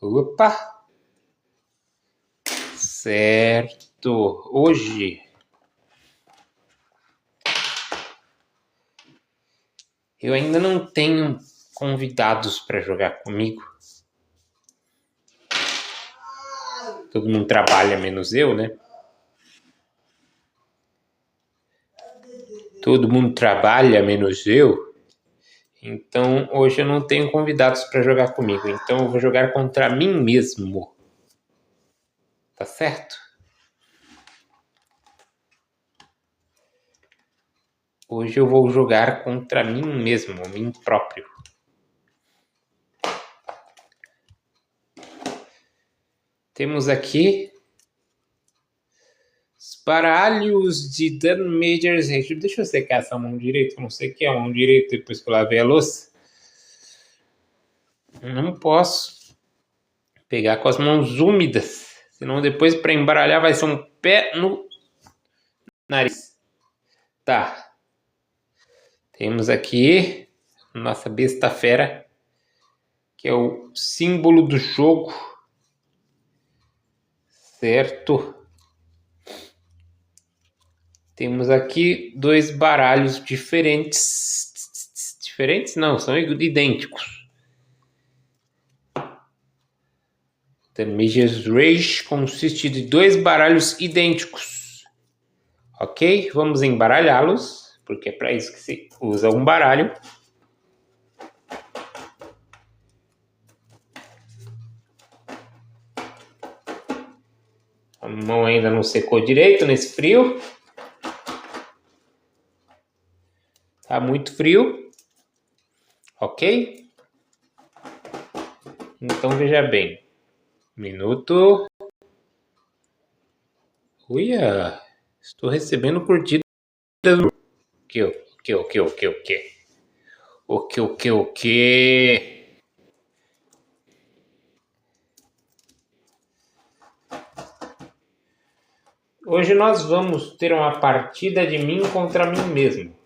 Opa! Certo. Hoje eu ainda não tenho convidados para jogar comigo. Todo mundo trabalha, menos eu, né? Todo mundo trabalha, menos eu. Então, hoje eu não tenho convidados para jogar comigo. Então, eu vou jogar contra mim mesmo. Tá certo? Hoje eu vou jogar contra mim mesmo, mim próprio. Temos aqui os baralhos de Dan Majors. Deixa eu secar essa mão direita. Eu não sei o que é a mão direita depois que eu lavei a louça. Não posso pegar com as mãos úmidas. Senão depois para embaralhar vai ser um pé no nariz. Tá. Temos aqui nossa besta fera, que é o símbolo do jogo. Certo? Temos aqui dois baralhos diferentes. Diferentes? Não, são idênticos. The Mage's Rage consiste de dois baralhos idênticos. Ok? Vamos embaralhá-los, porque é para isso que se usa um baralho. A mão ainda não secou direito nesse frio. Tá muito frio. Ok? Então veja bem. Minuto. Uia! Estou recebendo curtidas. O que? Hoje nós vamos ter uma partida de mim contra mim mesmo.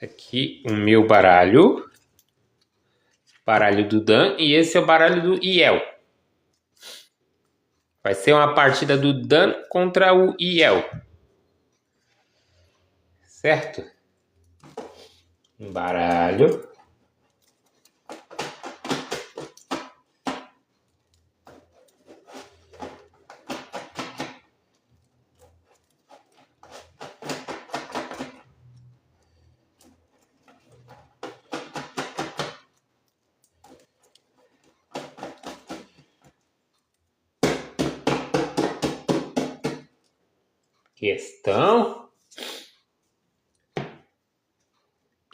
Aqui o meu baralho. Baralho do Dan. E esse é o baralho do Iel. Vai ser uma partida do Dan contra o Iel. Certo? Um baralho.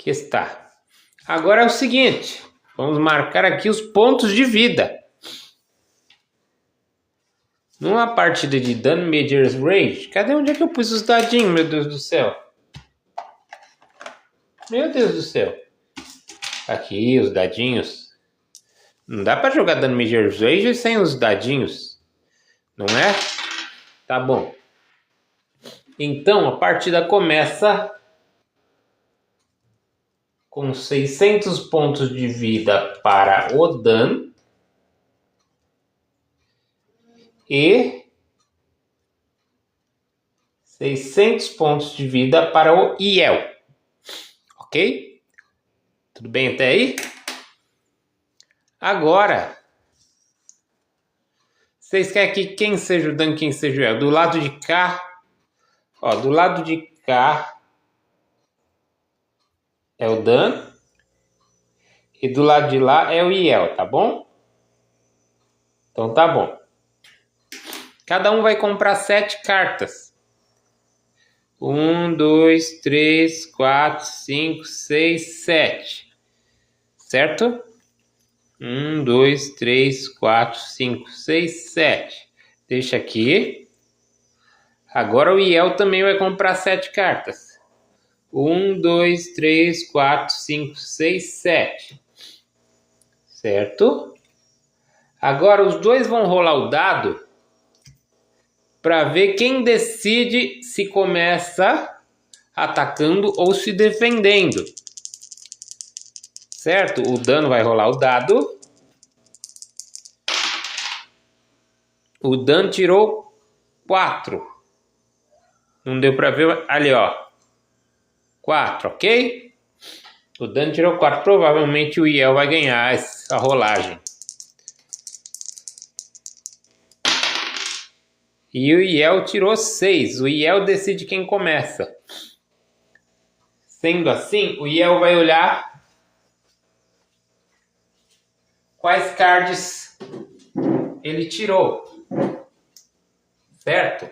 Aqui está. Agora é o seguinte. Vamos marcar aqui os pontos de vida. Numa partida de Dan Major's Rage. Cadê onde é que eu pus os dadinhos, meu Deus do céu? Meu Deus do céu. Aqui, os dadinhos. Não dá pra jogar Dan Major's Rage sem os dadinhos. Não é? Tá bom. Então, a partida começa com 600 pontos de vida para o Dan e 600 pontos de vida para o Iel. Ok? Tudo bem até aí? Agora, vocês querem que quem seja o Dan, quem seja o Iel? Do lado de cá, ó, do lado de cá é o Dan e do lado de lá é o Iel, tá bom? Então tá bom. Cada um vai comprar 7 cartas. 1, 2, 3, 4, 5, 6, 7. Certo? 1, 2, 3, 4, 5, 6, 7. Deixa aqui. Agora o Iel também vai comprar 7 cartas. 1, 2, 3, 4, 5, 6, 7. Certo? Agora os dois vão rolar o dado para ver quem decide se começa atacando ou se defendendo. Certo? O Dan vai rolar o dado. O Dan tirou 4. Não deu pra ver ali, ó. 4, ok? O Dan tirou 4. Provavelmente o Iel vai ganhar essa rolagem. E o Iel tirou 6. O Iel decide quem começa. Sendo assim, o Iel vai olhar quais cards ele tirou. Certo?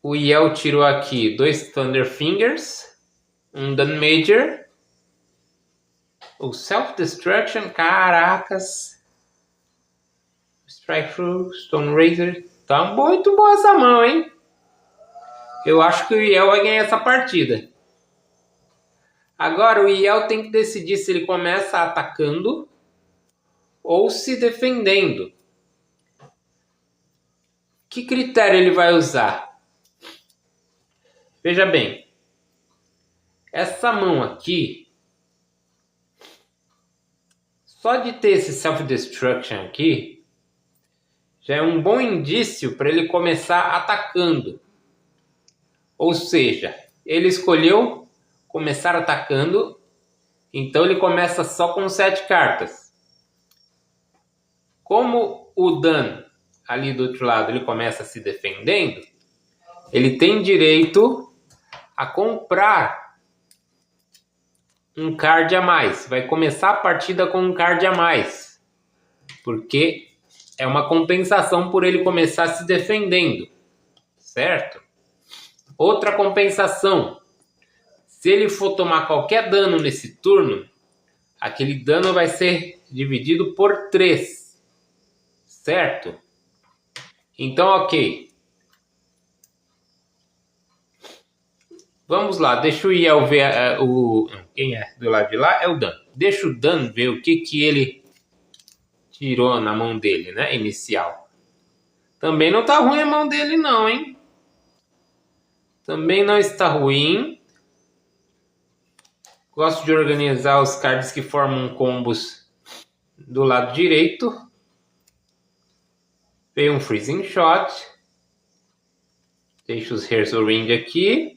O Iel tirou aqui 2 Thunder Fingers, um Dan Major, o Self-Destruction, caracas, Strike Through, Stone Razor, tá muito boa essa mão, hein? Eu acho que o Iel vai ganhar essa partida. Agora o Iel tem que decidir se ele começa atacando ou se defendendo. Que critério ele vai usar? Veja bem, essa mão aqui, só de ter esse Self-Destruction aqui, já é um bom indício para ele começar atacando. Ou seja, ele escolheu começar atacando, então ele começa só com 7 cartas. Como o Dan, ali do outro lado, ele começa se defendendo, ele tem direito a comprar um card a mais. Vai começar a partida com um card a mais, porque é uma compensação por ele começar se defendendo, certo? Outra compensação, se ele for tomar qualquer dano nesse turno, aquele dano vai ser dividido por 3, certo? Então, ok. Vamos lá, deixa o Iel ver quem é do lado de lá é o Dan. Deixa o Dan ver o que ele tirou na mão dele, né? Inicial. Também não tá ruim a mão dele não, hein? Também não está ruim. Gosto de organizar os cards que formam combos do lado direito. Veio um Freezing Shot. Deixa os Razor-Wind aqui.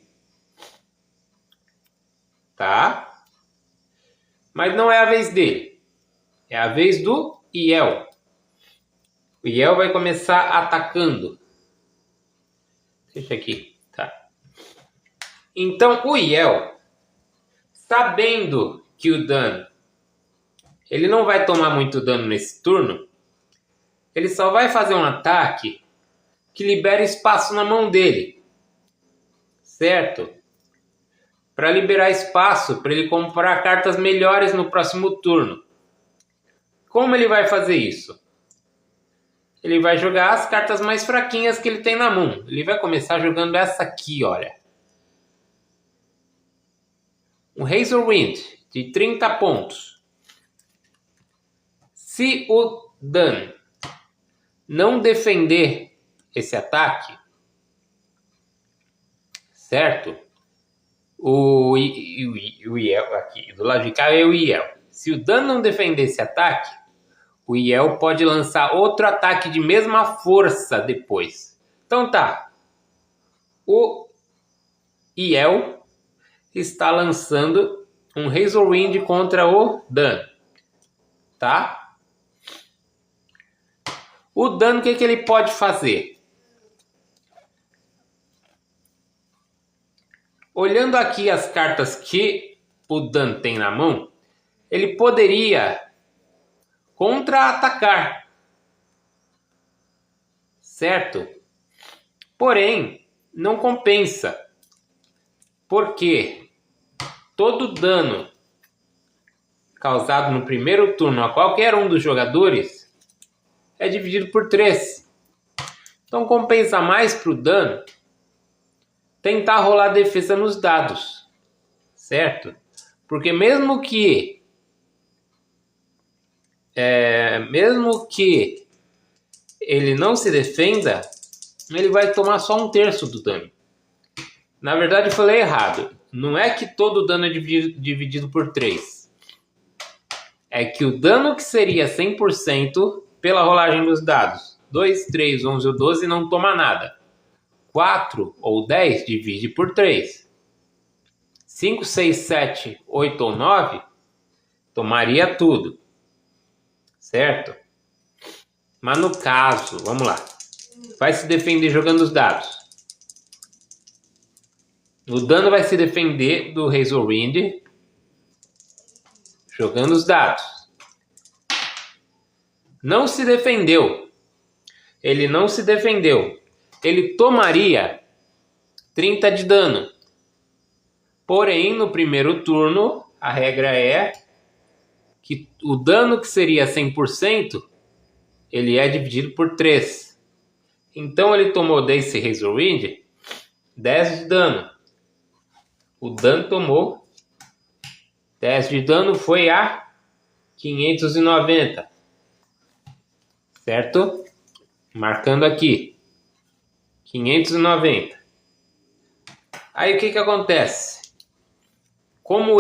Tá? Mas não é a vez dele. É a vez do Iel. O Iel vai começar atacando. Deixa aqui, tá? Então o Iel, sabendo que o Dan, ele não vai tomar muito dano nesse turno, ele só vai fazer um ataque que libera espaço na mão dele. Certo? Para liberar espaço, para ele comprar cartas melhores no próximo turno. Como ele vai fazer isso? Ele vai jogar as cartas mais fraquinhas que ele tem na mão. Ele vai começar jogando essa aqui, olha. Um Razor-Wind de 30 pontos. Se o Dan não defender esse ataque, certo? O Iel aqui, do lado de cá é o Iel. Se o Dan não defender esse ataque, o Iel pode lançar outro ataque de mesma força depois. Então tá. O Iel está lançando um Razor-Wind contra o Dan. Tá? O Dan, o que ele pode fazer? Olhando aqui as cartas que o Dan tem na mão, ele poderia contra-atacar. Certo? Porém, não compensa. Porque todo dano causado no primeiro turno a qualquer um dos jogadores é dividido por 3. Então compensa mais para o Dan tentar rolar defesa nos dados, certo? Porque mesmo que ele não se defenda, ele vai tomar só 1/3 do dano. Na verdade, eu falei errado. Não é que todo o dano é dividido por 3. É que o dano que seria 100% pela rolagem dos dados, 2, 3, 11 ou 12, não toma nada. 4 ou 10 divide por 3. 5, 6, 7, 8 ou 9 tomaria tudo. Certo? Mas no caso, vamos lá. Vai se defender jogando os dados. O dano vai se defender do Razorwind jogando os dados. Não se defendeu. Ele não se defendeu. Ele tomaria 30 de dano. Porém, no primeiro turno, a regra é que o dano que seria 100%, ele é dividido por 3. Então, ele tomou desse Razorwind 10 de dano. O dano tomou 10 de dano, foi a 590. Certo? Marcando aqui. 590. Aí o que acontece? Como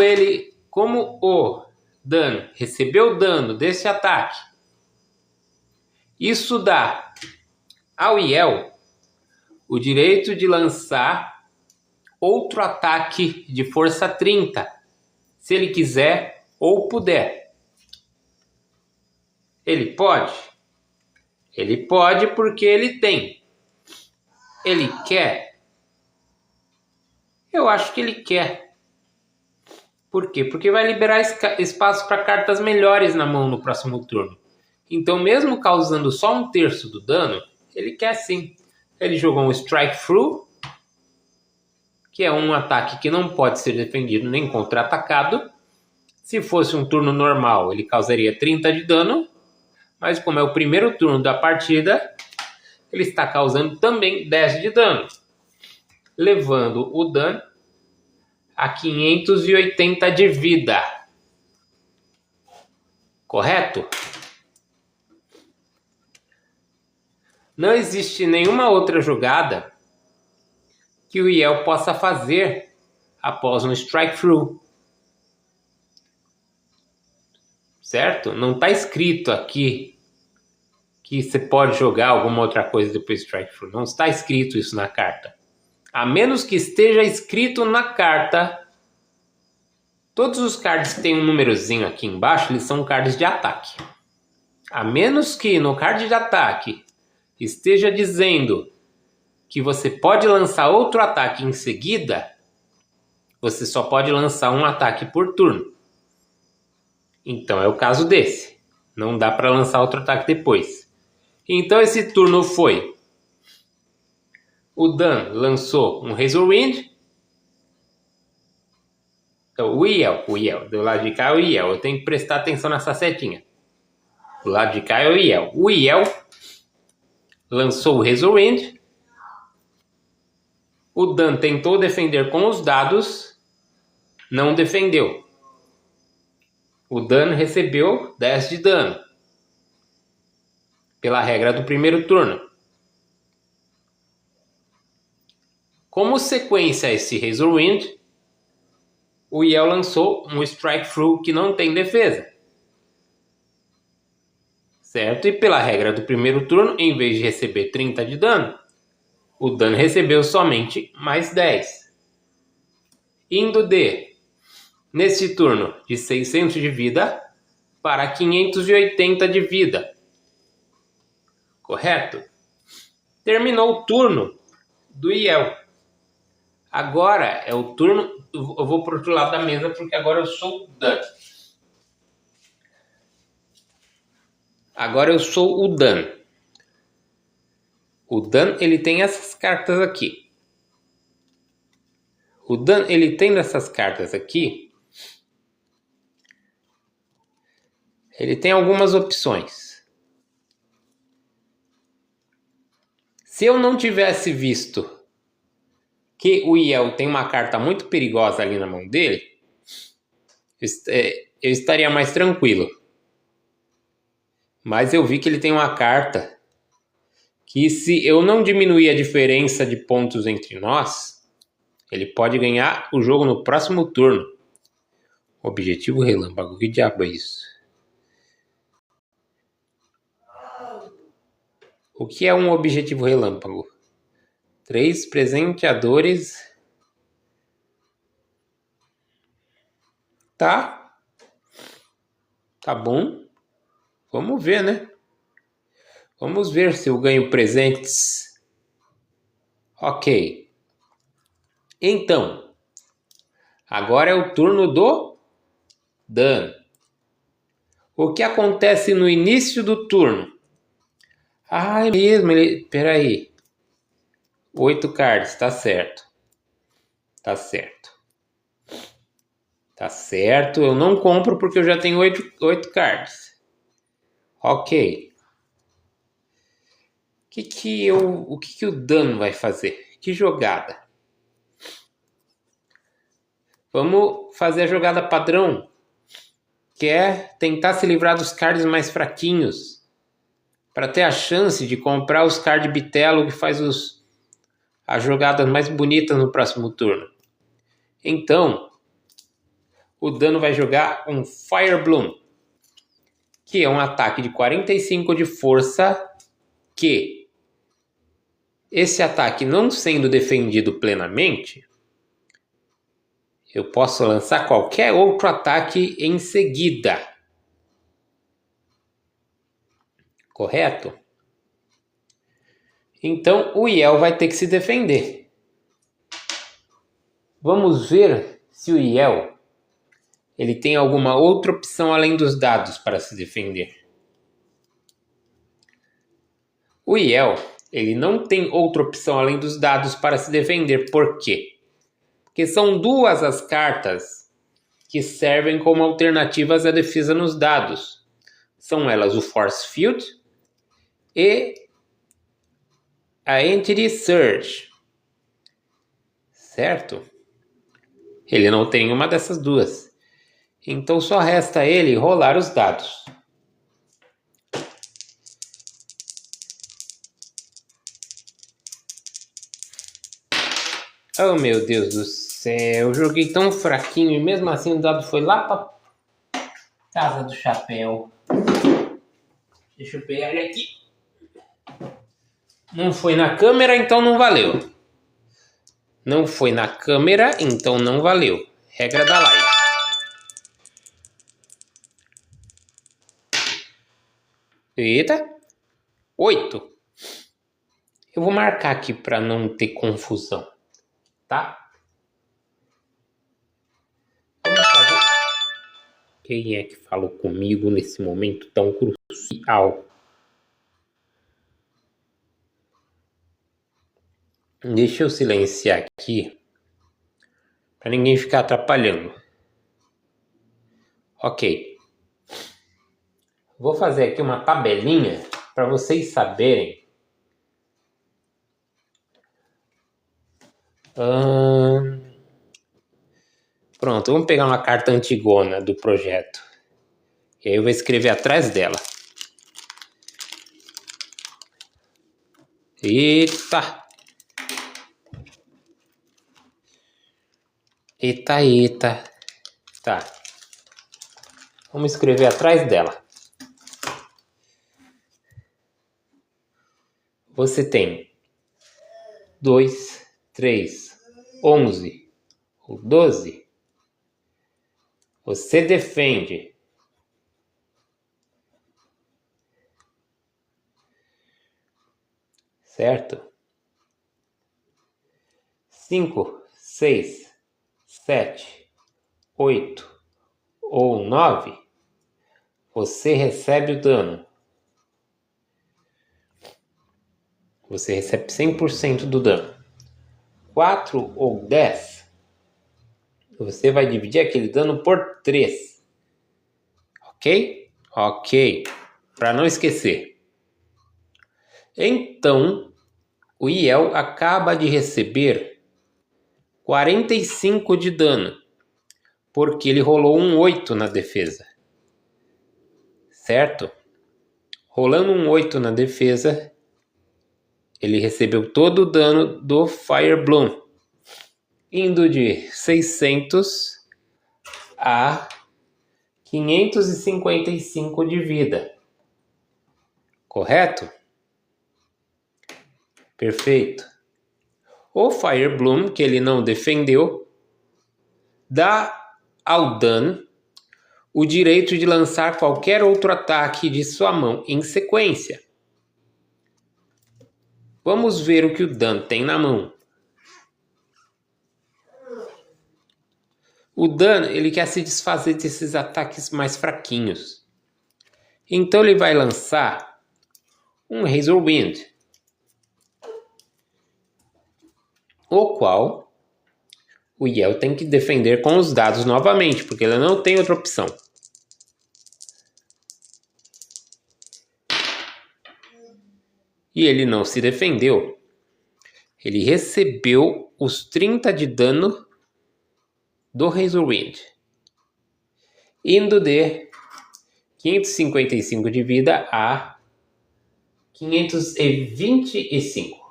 o Dan recebeu dano desse ataque, isso dá ao Iel o direito de lançar outro ataque de força 30, se ele quiser ou puder. Ele pode? Ele pode porque ele tem. Ele quer? Eu acho que ele quer. Por quê? Porque vai liberar espaço para cartas melhores na mão no próximo turno. Então, mesmo causando só 1/3 do dano, ele quer sim. Ele jogou um Strike Through, que é um ataque que não pode ser defendido nem contra-atacado. Se fosse um turno normal, ele causaria 30 de dano. Mas como é o primeiro turno da partida, ele está causando também 10 de dano. Levando o dano a 580 de vida. Correto? Não existe nenhuma outra jogada que o Iel possa fazer após um Strike Through. Certo? Não está escrito aqui que você pode jogar alguma outra coisa depois do Strike Through. Não está escrito isso na carta. A menos que esteja escrito na carta, todos os cards que tem um númerozinho aqui embaixo, eles são cards de ataque. A menos que no card de ataque esteja dizendo que você pode lançar outro ataque em seguida, você só pode lançar um ataque por turno. Então é o caso desse. Não dá para lançar outro ataque depois. Então esse turno foi: o Dan lançou um Razorwind. Então, o Iel. Do lado de cá é o Iel. Eu tenho que prestar atenção nessa setinha. Do lado de cá é o Iel. O Iel lançou o Razorwind. O Dan tentou defender com os dados. Não defendeu. O Dan recebeu 10 de dano. Pela regra do primeiro turno. Como sequência a esse Razorwind, o Iel lançou um Strike Through que não tem defesa. Certo? E pela regra do primeiro turno, em vez de receber 30 de dano, o Dan recebeu somente mais 10. Indo neste turno, de 600 de vida para 580 de vida. Correto? Terminou o turno do Iel. Agora é o turno... Eu vou para o outro lado da mesa porque agora eu sou o Dan. Agora eu sou o Dan. O Dan, ele tem essas cartas aqui. O Dan, ele tem essas cartas aqui. Ele tem algumas opções. Se eu não tivesse visto que o Iel tem uma carta muito perigosa ali na mão dele, eu estaria mais tranquilo. Mas eu vi que ele tem uma carta que se eu não diminuir a diferença de pontos entre nós, ele pode ganhar o jogo no próximo turno. Objetivo relâmpago, que diabo é isso? O que é um objetivo relâmpago? 3 presenteadores. Tá bom. Vamos ver, né? Vamos ver se eu ganho presentes. Ok. Então, agora é o turno do Dan. O que acontece no início do turno? Ah, é mesmo. Peraí. 8 cards, tá certo. Tá certo. Eu não compro porque eu já tenho 8 cards. Ok. O que o Dan vai fazer? Que jogada? Vamos fazer a jogada padrão, que é tentar se livrar dos cards mais fraquinhos, para ter a chance de comprar os cards bitelo que faz as jogadas mais bonitas no próximo turno. Então, o Dano vai jogar um Fire Bloom, que é um ataque de 45 de força, que esse ataque não sendo defendido plenamente, eu posso lançar qualquer outro ataque em seguida. Correto? Então o Iel vai ter que se defender. Vamos ver se o Iel ele tem alguma outra opção além dos dados para se defender. O Iel ele não tem outra opção além dos dados para se defender. Por quê? Porque são duas as cartas que servem como alternativas à defesa nos dados. São elas o Force Field e a Entity Surge. Certo? Ele não tem uma dessas duas. Então só resta ele rolar os dados. Oh, meu Deus do céu. Eu joguei tão fraquinho e mesmo assim o dado foi lá pra casa do chapéu. Deixa eu pegar ele aqui. Não foi na câmera, então não valeu. Não foi na câmera, então não valeu. Regra da live. Eita. 8. Eu vou marcar aqui para não ter confusão. Tá? Vamos fazer. Quem é que falou comigo nesse momento tão crucial? Deixa eu silenciar aqui para ninguém ficar atrapalhando. Ok. Vou fazer aqui uma tabelinha para vocês saberem. Pronto, vamos pegar uma carta antigona do projeto. E aí eu vou escrever atrás dela. Eita! Eita. Tá. Vamos escrever atrás dela. Você tem 2, 3, 11 ou 12. Você defende. Certo? 5, 6, 7, 8 ou 9. Você recebe o dano. Você recebe 100% do dano. 4 ou 10. Você vai dividir aquele dano por 3. Ok? Ok. Para não esquecer. Então, o Iel acaba de receber 45 de dano. Porque ele rolou um 8 na defesa. Certo? Rolando um 8 na defesa, ele recebeu todo o dano do Fire Bloom, indo de 600 a 555 de vida. Correto? Perfeito. O Fire Bloom, que ele não defendeu, dá ao Dan o direito de lançar qualquer outro ataque de sua mão em sequência. Vamos ver o que o Dan tem na mão. O Dan, ele quer se desfazer desses ataques mais fraquinhos. Então ele vai lançar um Razor Wind, o qual o Yel tem que defender com os dados novamente, porque ele não tem outra opção. E ele não se defendeu. Ele recebeu os 30 de dano do Razor Wind, indo de 555 de vida a 525.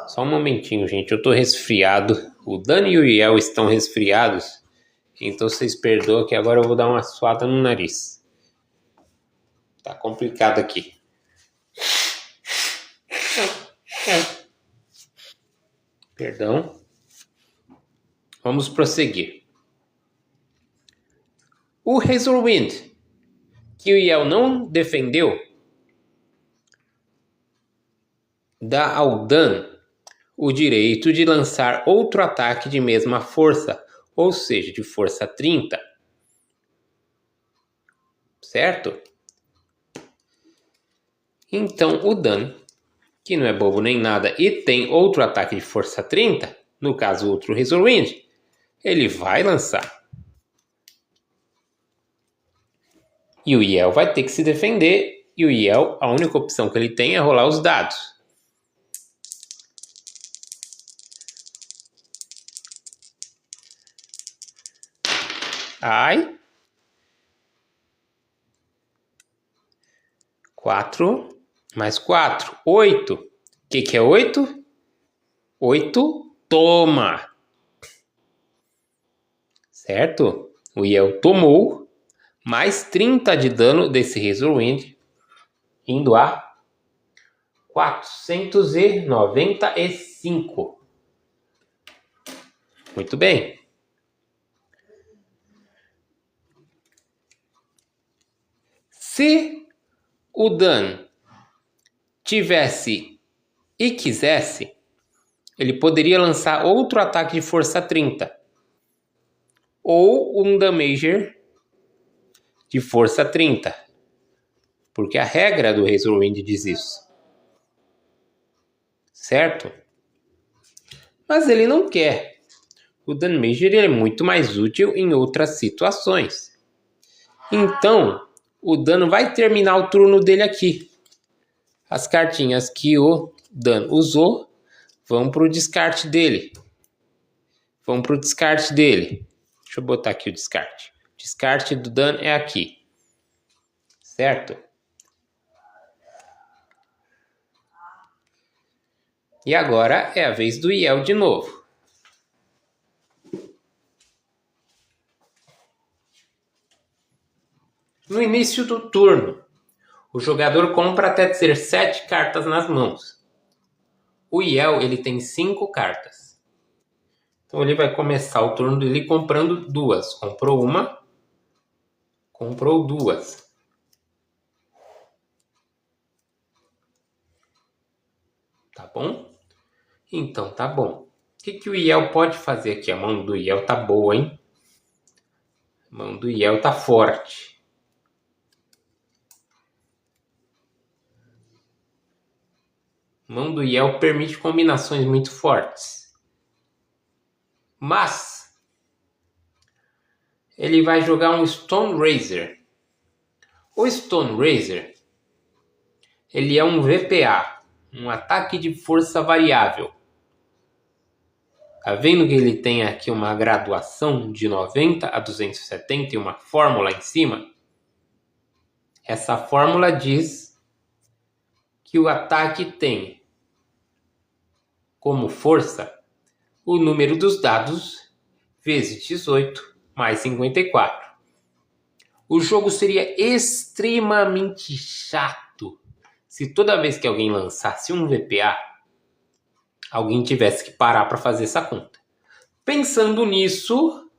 Só um momentinho, gente. Eu tô resfriado. O Dan e o Yel estão resfriados. Então vocês perdoam que agora eu vou dar uma suada no nariz. Tá complicado aqui. Perdão. Vamos prosseguir. O Razor Wind, que o Yel não defendeu, dá ao Dan o direito de lançar outro ataque de mesma força, ou seja, de força 30. Certo? Então o Dan, que não é bobo nem nada e tem outro ataque de força 30, no caso outro Razor Wind, ele vai lançar. E o Yel vai ter que se defender, e o Yel, a única opção que ele tem é rolar os dados. Ai. 4 mais 4. 8. O que é 8? 8, toma. Certo? O Yel tomou mais 30 de dano desse Razor Wind, indo a 495. Muito bem. Se o Dan tivesse e quisesse, ele poderia lançar outro ataque de força 30 ou um Damager de força 30, porque a regra do Razor Wind diz isso. Certo? Mas ele não quer. O Damager é muito mais útil em outras situações. Então, o Dan vai terminar o turno dele aqui. As cartinhas que o Dan usou vão para o descarte dele. Deixa eu botar aqui o descarte. O descarte do Dan é aqui. Certo? E agora é a vez do Yel de novo. No início do turno, o jogador compra até ter 7 cartas nas mãos. O Yel, ele tem 5 cartas. Então ele vai começar o turno dele comprando 2. Comprou uma, comprou 2. Tá bom? Então tá bom. O que o Yel pode fazer aqui? A mão do Yel tá boa, hein? A mão do Yel tá forte. A mão do Yel permite combinações muito fortes. Mas ele vai jogar um Stone Razor. O Stone Razor, ele é um VPA, um ataque de força variável. Tá vendo que ele tem aqui uma graduação de 90 a 270 e uma fórmula em cima? Essa fórmula diz que o ataque tem como força o número dos dados vezes 18 mais 54. O jogo seria extremamente chato se toda vez que alguém lançasse um VPA, alguém tivesse que parar para fazer essa conta. Pensando nisso,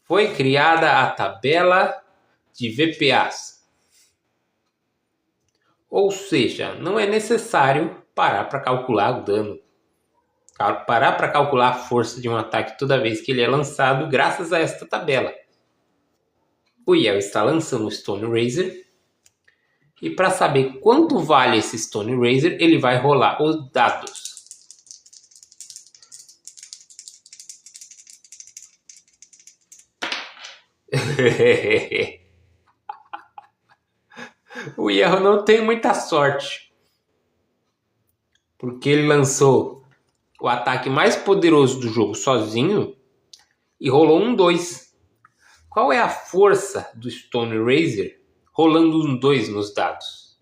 foi criada a tabela de VPAs. Ou seja, não é necessário parar para calcular o dano, parar para calcular a força de um ataque toda vez que ele é lançado, graças a esta tabela. O Yel está lançando o Stone Razor, e para saber quanto vale esse Stone Razor, ele vai rolar os dados. O Yel não tem muita sorte, porque ele lançou o ataque mais poderoso do jogo sozinho e rolou um 2. Qual é a força do Stone Razor rolando um 2 nos dados?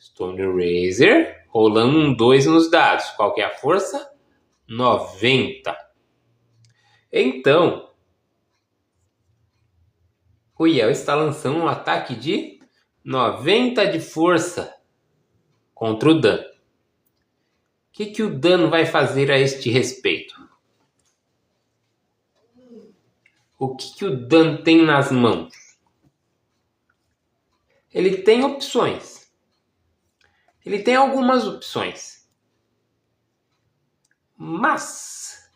Stone Razor rolando um 2 nos dados. Qual que é a força? 90. Então, o Yel está lançando um ataque de 90 de força contra o Dan. O que o Dan vai fazer a este respeito? O que o Dan tem nas mãos? Ele tem opções. Ele tem algumas opções. Mas,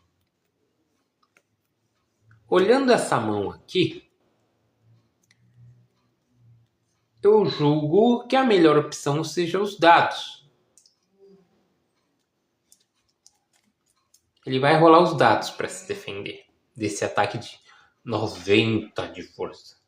olhando essa mão aqui, eu julgo que a melhor opção seja os dados. Ele vai rolar os dados para se defender desse ataque de 90 de força.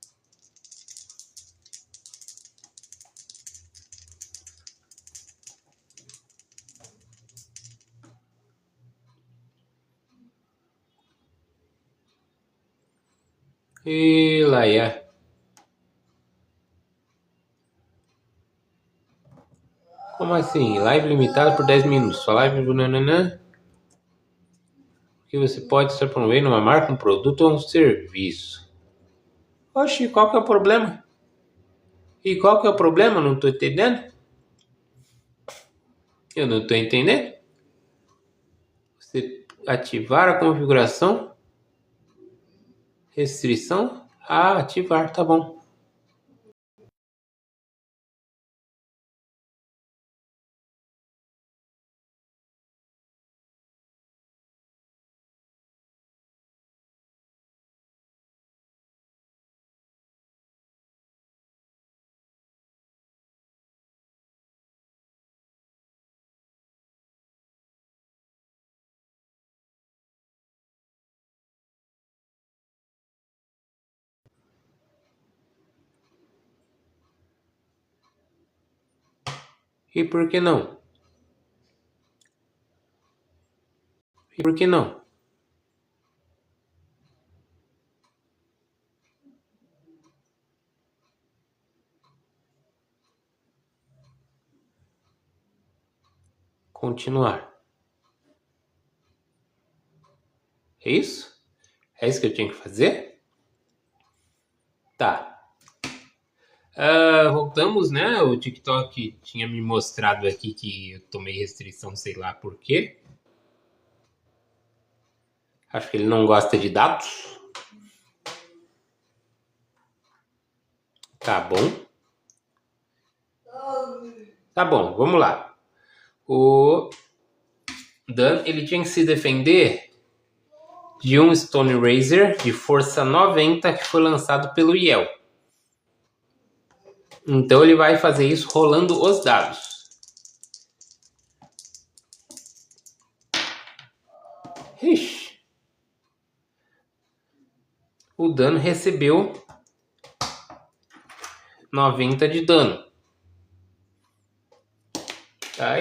E lá é. Como assim? Live limitada por 10 minutos. Sua live... que você pode estar promovendo uma marca, um produto ou um serviço. Oxi, qual que é o problema? E qual que é o problema? Não tô entendendo. Eu não tô entendendo. Você ativar a configuração. Restrição. Ah, ativar, tá bom. E por que não? E por que não? Continuar. É isso? É isso que eu tinha que fazer? Tá. Voltamos, né? O TikTok tinha me mostrado aqui que eu tomei restrição, sei lá por quê. Acho que ele não gosta de dados. Tá bom. Tá bom, vamos lá. O Dan, ele tinha que se defender de um Stone Razor de força 90 que foi lançado pelo Yel. Então ele vai fazer isso rolando os dados. Ixi. O Dan recebeu 90 de dano. Tá?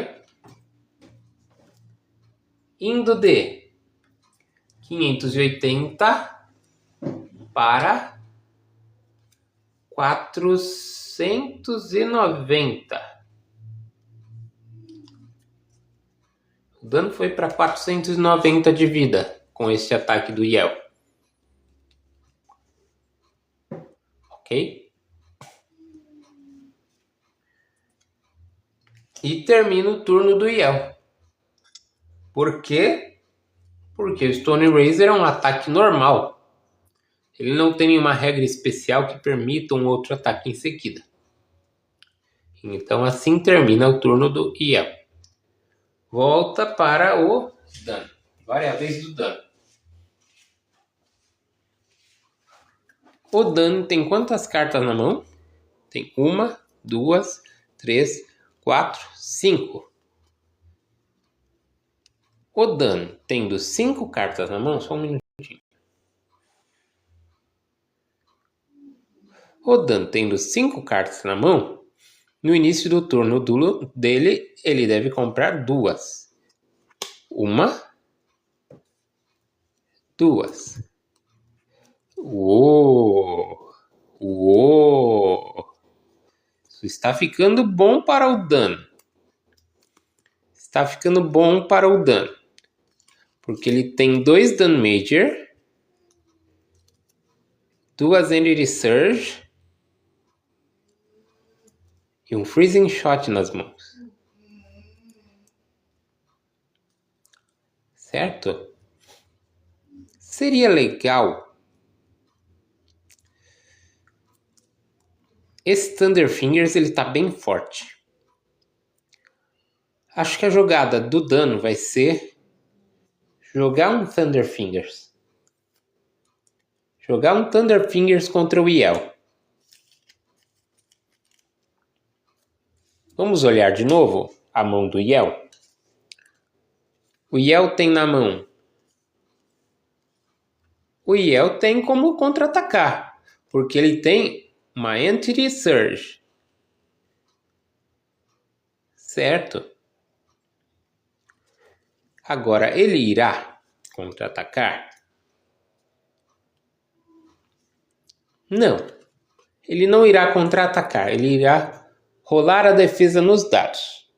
Indo de 580 para 490. O dano foi para 490 de vida com esse ataque do Yel. Ok? E termina o turno do Yel. Por quê? Porque o Stone Razor é um ataque normal. Ele não tem nenhuma regra especial que permita um outro ataque em seguida. Então assim termina o turno do Yel. Volta para o dano. Variáveis do dano. O dano tem quantas cartas na mão? Tem 1, 2, 3, 4, 5. O dano tendo 5 cartas na mão, só um minutinho. O dano tendo 5 cartas na mão, no início do turno dele, ele deve comprar 2. 1, 2. Isso está ficando bom para o dano. Está ficando bom para o dano. Porque ele tem 2 Dano Major, 2 Entity Surge e um Freezing Shot nas mãos. Certo? Seria legal. Esse Thunder Fingers ele tá bem forte. Acho que a jogada do dano vai ser jogar um Thunder Fingers. Jogar um Thunder Fingers contra o Yel. Vamos olhar de novo a mão do Yel. O Yel tem na mão. O Yel tem como contra-atacar, porque ele tem uma Entity Surge. Certo? Agora, ele irá contra-atacar? Não. Ele não irá contra-atacar. Ele irá rolar a defesa nos dados.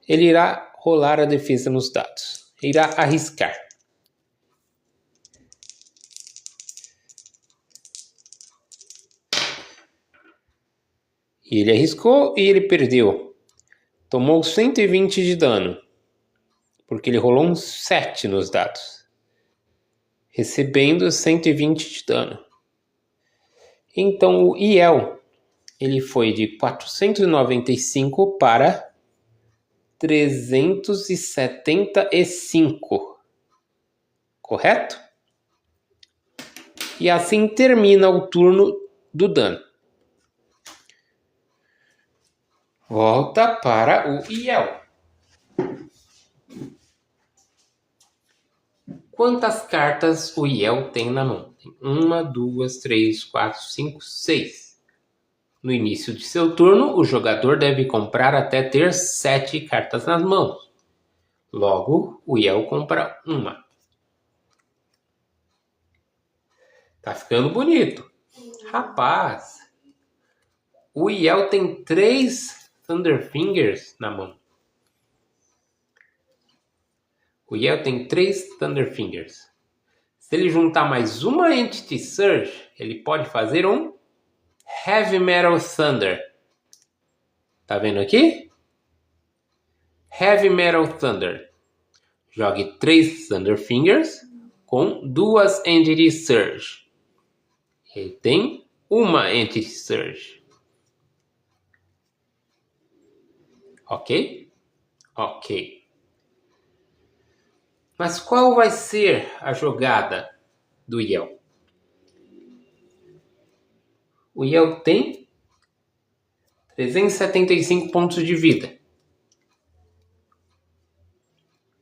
Ele irá rolar a defesa nos dados. Irá arriscar. E ele arriscou e ele perdeu. Tomou 120 de dano. Porque ele rolou um 7 nos dados. Recebendo 120 de dano. Então o Yel, ele foi de 495 para 375. Correto? E assim termina o turno do dano. Volta para o Yel. Quantas cartas o Yel tem na mão? Tem 1, 2, 3, 4, 5, 6. No início de seu turno, o jogador deve comprar até ter 7 cartas nas mãos. Logo, o Yel compra 1. Tá ficando bonito. Rapaz, o Yel tem 3 Thunder Fingers na mão. O Yel tem 3 Thunder Fingers. Se ele juntar mais uma Entity Surge, ele pode fazer um Heavy Metal Thunder. Tá vendo aqui? Heavy Metal Thunder. Jogue 3 Thunder Fingers com 2 Entity Surge. Ele tem uma Entity Surge. Ok? Ok. Mas qual vai ser a jogada do Yel? O Yel tem 375 pontos de vida.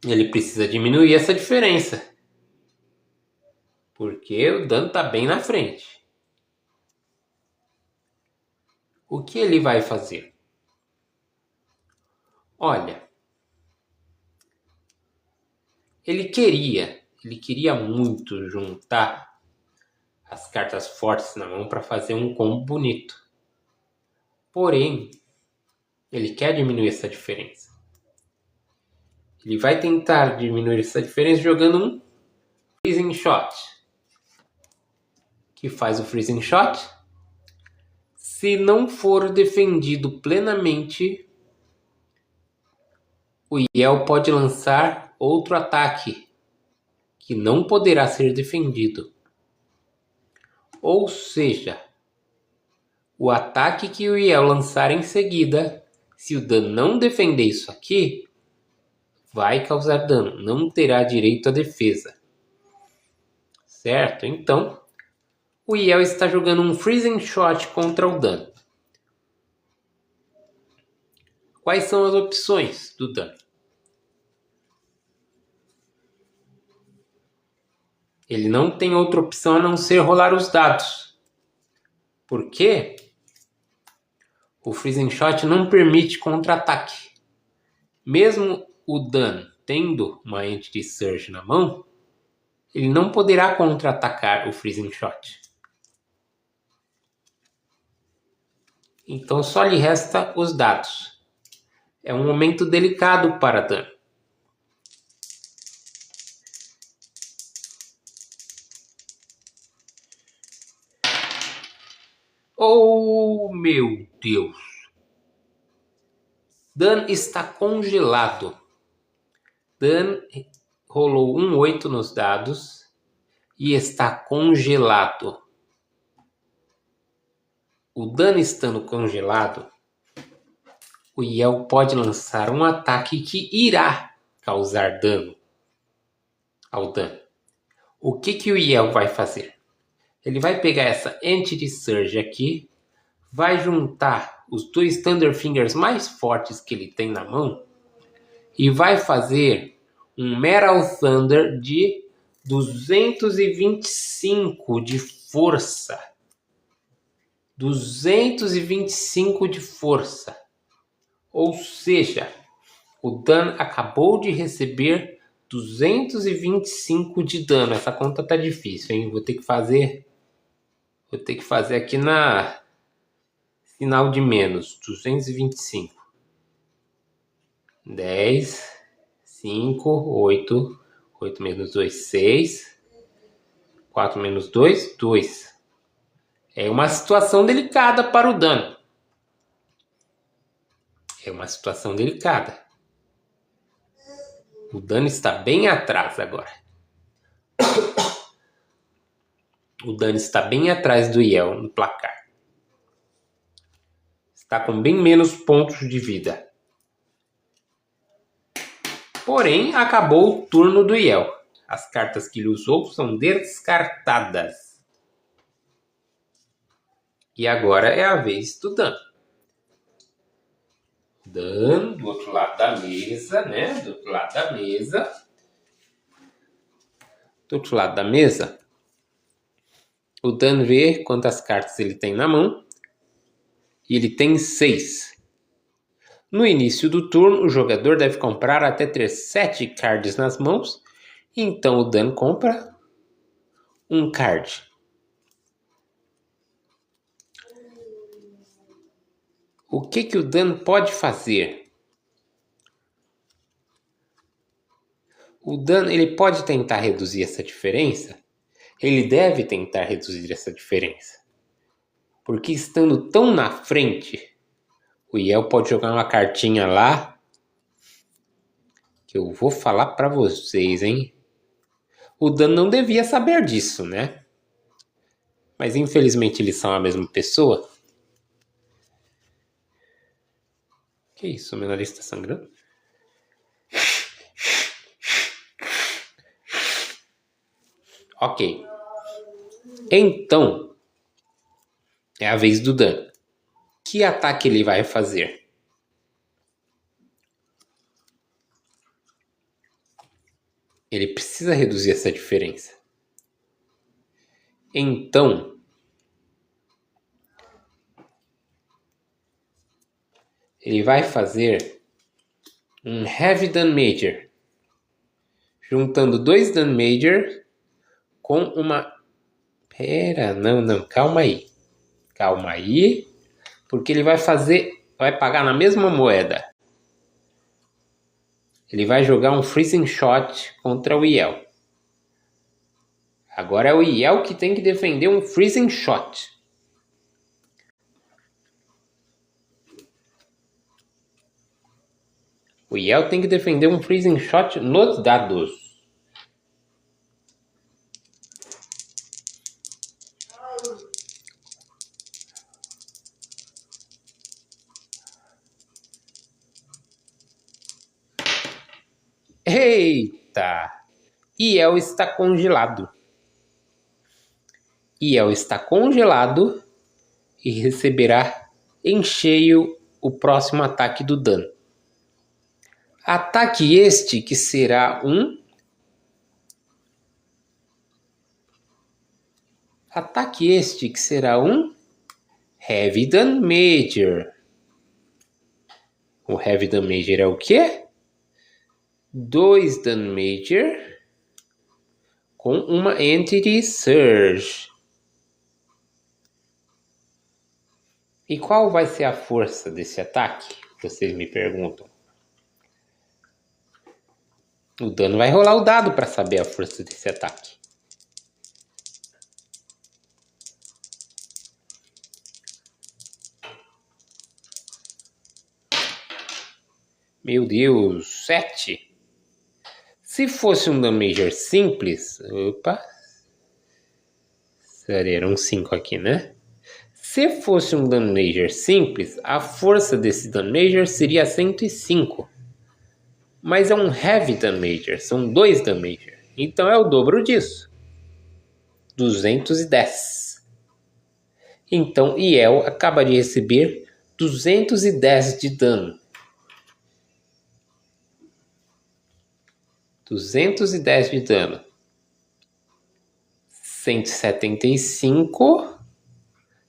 Ele precisa diminuir essa diferença. Porque o dano está bem na frente. O que ele vai fazer? Olha, ele queria muito juntar as cartas fortes na mão para fazer um combo bonito. Porém, ele quer diminuir essa diferença. Ele vai tentar diminuir essa diferença jogando um Freezing Shot. Que faz o Freezing Shot? Se não for defendido plenamente, o Yell pode lançar outro ataque, que não poderá ser defendido. Ou seja, o ataque que o Yell lançar em seguida, se o Dan não defender isso aqui, vai causar dano, não terá direito à defesa. Certo? Então, o Yell está jogando um Freezing Shot contra o Dan. Quais são as opções do Dan? Ele não tem outra opção a não ser rolar os dados. Por quê? O Freezing Shot não permite contra-ataque. Mesmo o Dan tendo uma Entity Surge na mão, ele não poderá contra-atacar o Freezing Shot. Então só lhe resta os dados. É um momento delicado para Dan. Oh, meu Deus! Dan está congelado. Dan rolou um 8 nos dados e está congelado. O Dan estando congelado, o Yell pode lançar um ataque que irá causar dano ao Dan. O que o Yell vai fazer? Ele vai pegar essa Entity Surge aqui, vai juntar os dois Thunderfingers mais fortes que ele tem na mão e vai fazer um Metal Thunder de 225 de força. 225 de força. Ou seja, o Dan acabou de receber 225 de dano. Essa conta tá difícil, hein? Vou ter que fazer aqui na sinal de menos. 225. 10, 5, 8. 8 menos 2, 6. 4 menos 2, 2. É uma situação delicada para o Dan. É uma situação delicada. O Dan está bem atrás agora. O Dan está bem atrás do Yell no placar. Está com bem menos pontos de vida. Porém, acabou o turno do Yell. As cartas que ele usou são descartadas. E agora é a vez do Dan. Dan, do outro lado da mesa, né? Do outro lado da mesa. Do outro lado da mesa, o Dan vê quantas cartas ele tem na mão. E ele tem 6. No início do turno, o jogador deve comprar até ter 7 cards nas mãos. Então o Dan compra um card. O que o Dan pode fazer? O Dan ele pode tentar reduzir essa diferença? Ele deve tentar reduzir essa diferença. Porque estando tão na frente, o Yell pode jogar uma cartinha lá que eu vou falar pra vocês, hein? O Dan não devia saber disso, né? Mas infelizmente eles são a mesma pessoa. Que isso? O meu nariz tá sangrando? Ok. Então, é a vez do Dan. Que ataque ele vai fazer? Ele precisa reduzir essa diferença. Então, ele vai fazer um Heavy Dan Major, juntando 2 Dan Major com uma... calma aí, porque ele vai pagar na mesma moeda. Ele vai jogar um Freezing Shot contra o Yel. Agora é o Yel que tem que defender um Freezing Shot. O Yel tem que defender um Freezing Shot nos dados. Eita! Yel está congelado. Yel está congelado e receberá em cheio o próximo ataque do dano. Ataque este que será um... Ataque este que será um Heavy Damage. O Heavy Damage é o quê? 2 Damage com uma Entity Surge. E qual vai ser a força desse ataque? Vocês me perguntam. O dano vai rolar o dado para saber a força desse ataque. Meu Deus, 7. Se fosse um damager simples... Opa. Era um 5 aqui, né? Se fosse um damager simples, a força desse damager seria 105. Mas é um heavy damager, são 2 damager. Então é o dobro disso. 210. Então Yel acaba de receber 210 de dano. 210 de dano. 175.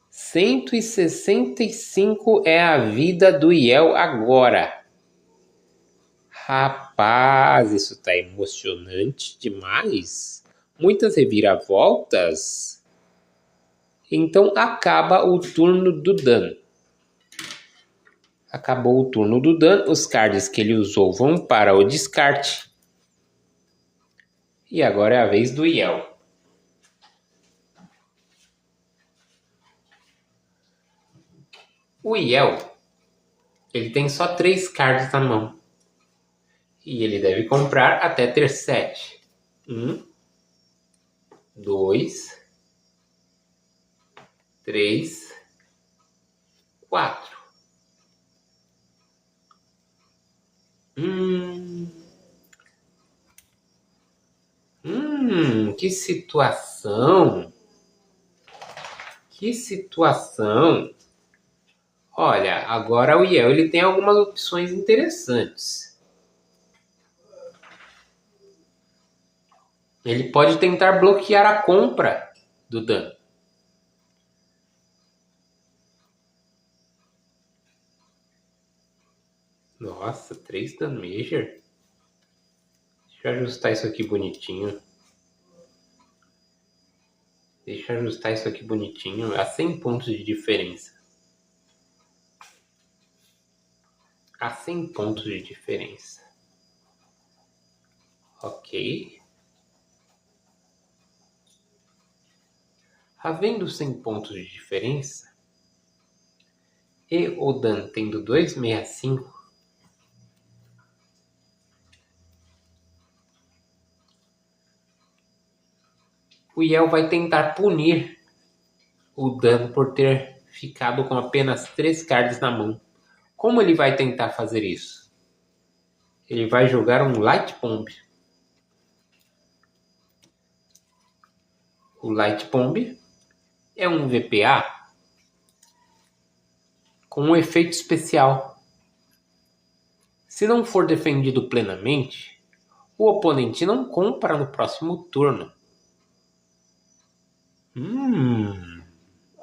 165 é a vida do Yel agora. Rapaz, isso tá emocionante demais. Muitas reviravoltas. Então acaba o turno do dano. Acabou o turno do dano. Os cards que ele usou vão para o descarte. E agora é a vez do Yel. O Yel, ele tem só 3 cards na mão. E ele deve comprar até ter 7. 1, 2, 3, 4. Que situação. Que situação. Olha, agora o Yel ele tem algumas opções interessantes. Ele pode tentar bloquear a compra do dano. Nossa, 3 damager. Deixa eu ajustar isso aqui bonitinho. A 100 pontos de diferença. A 100 pontos de diferença. Ok. Havendo 100 pontos de diferença, e o Dan tendo 265, o Yel vai tentar punir o Dan por ter ficado com apenas 3 cards na mão. Como ele vai tentar fazer isso? Ele vai jogar um Light Bomb. O Light Bomb é um VPA com um efeito especial. Se não for defendido plenamente, o oponente não compra no próximo turno.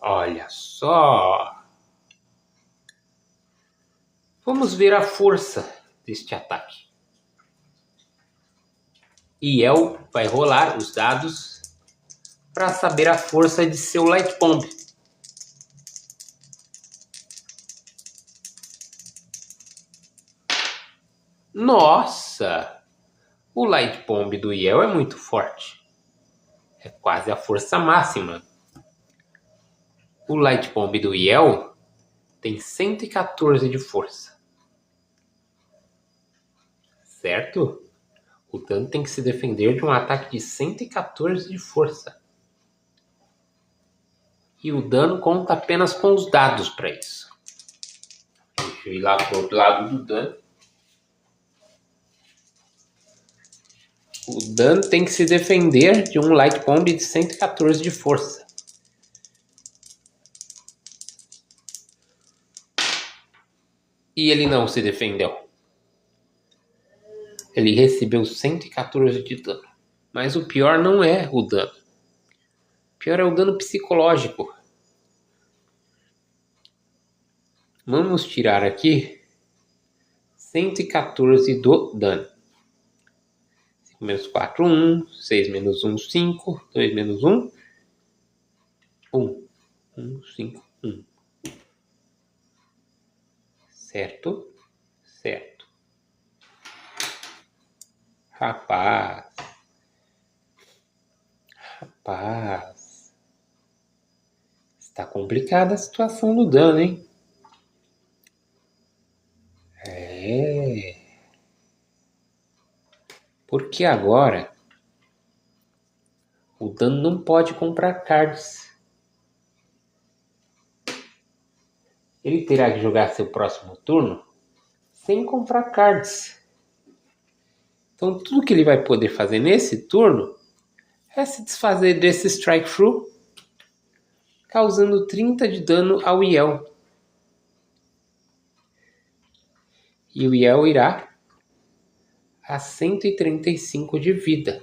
Olha só. Vamos ver a força deste ataque. Yel vai rolar os dados para saber a força de seu Light Bomb. Nossa! O Light Bomb do Yel é muito forte. É quase a força máxima. O Light Bomb do Yel tem 114 de força. Certo? O Dan tem que se defender de um ataque de 114 de força. E o dano conta apenas com os dados para isso. Deixa eu ir lá pro outro lado do Dan. O Dan tem que se defender de um Light Bomb de 114 de força. E ele não se defendeu. Ele recebeu 114 de dano. Mas o pior não é o dano. O pior é o dano psicológico. Vamos tirar aqui 114 do dano. 5 menos 4, 1. 6 menos 1, 5. 2 menos 1, 1. 1, 5, 1. Certo? Certo. Rapaz. Está complicada a situação do dano, hein? Porque agora o Dan não pode comprar cards. Ele terá que jogar seu próximo turno sem comprar cards. Então tudo que ele vai poder fazer nesse turno é se desfazer desse Strike Through, causando 30 de dano ao Yel. E o Yel irá a 135 de vida.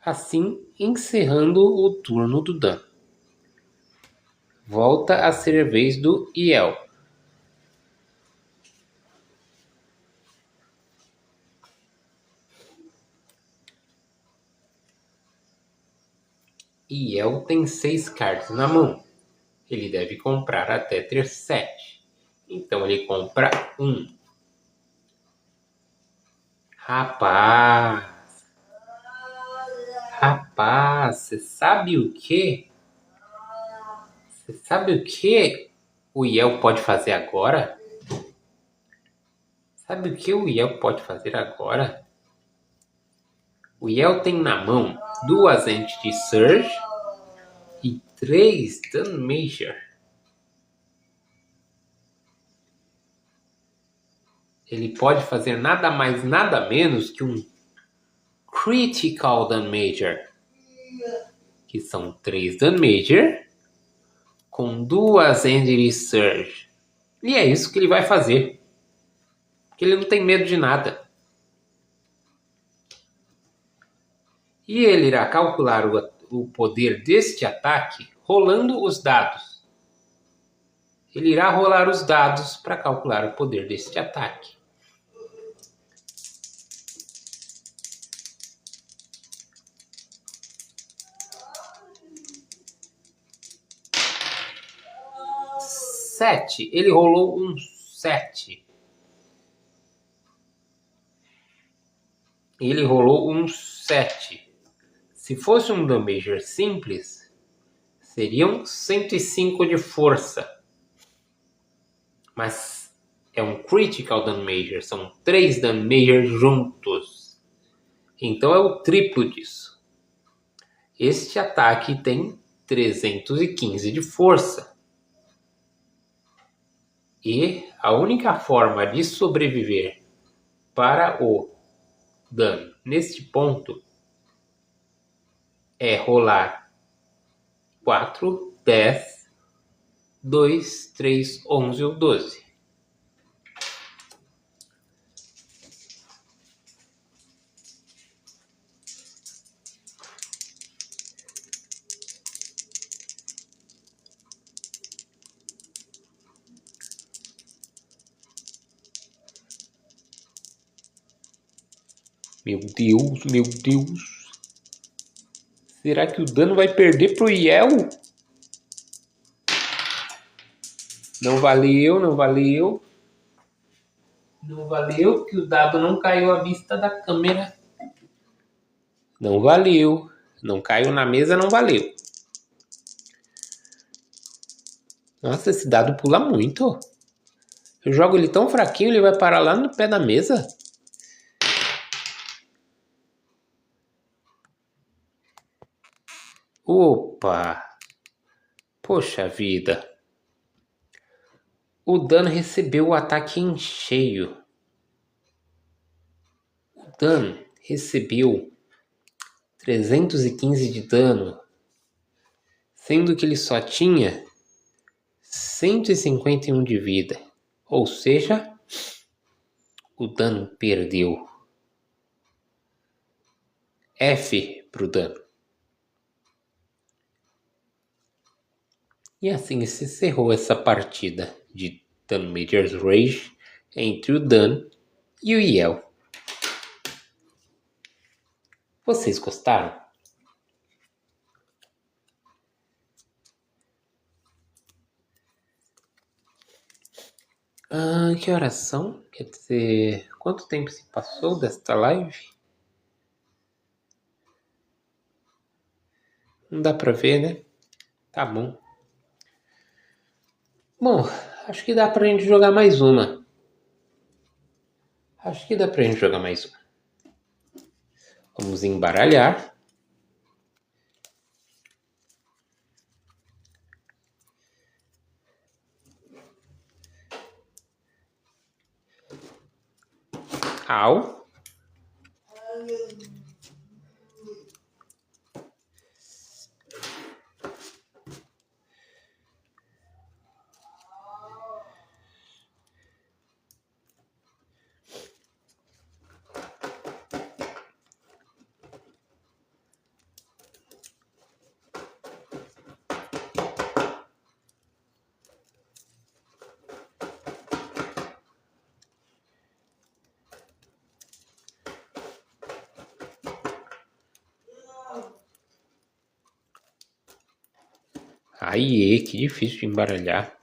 Assim, encerrando o turno do Dan. Volta a ser a vez do Yel. Yel tem 6 cards na mão. Ele deve comprar até ter 7. Então ele compra 1. Rapaz, você sabe o que? Você sabe o que o Yel pode fazer agora? Sabe o que o Yel pode fazer agora? O Yel tem na mão 2 Entity Surge e 3 Dan Major. Ele pode fazer nada mais, nada menos que um Critical Dan Major. Que são 3 Dan Major com 2 Entity Surge. E é isso que ele vai fazer. Porque ele não tem medo de nada. E ele irá calcular o poder deste ataque rolando os dados. Ele irá rolar os dados para calcular o poder deste ataque. Ele rolou um 7. Ele rolou um 7. Se fosse um damager simples, seriam 105 de força. Mas é um critical damager, são 3 damager juntos. Então é o triplo disso. Este ataque tem 315 de força. E a única forma de sobreviver para o dano neste ponto é rolar 4, 10, 2, 3, 11 ou 12. Meu Deus, meu Deus. Será que o dano vai perder pro Yel? Não valeu, não valeu. Não valeu, que o dado não caiu à vista da câmera. Não valeu. Não caiu na mesa, não valeu. Nossa, esse dado pula muito. Eu jogo ele tão fraquinho, ele vai parar lá no pé da mesa. Opa! Poxa vida. O Dan recebeu o ataque em cheio. O Dan recebeu 315 de dano, sendo que ele só tinha 151 de vida. Ou seja, o Dan perdeu. F pro Dan. E assim se encerrou essa partida de Dan Major's Rage entre o Dan e o Yel. Vocês gostaram? Que horas são? Quer dizer, quanto tempo se passou desta live? Não dá pra ver, né? Tá bom. Bom, acho que dá pra gente jogar mais uma. Vamos embaralhar. Au. Aie, que difícil de embaralhar.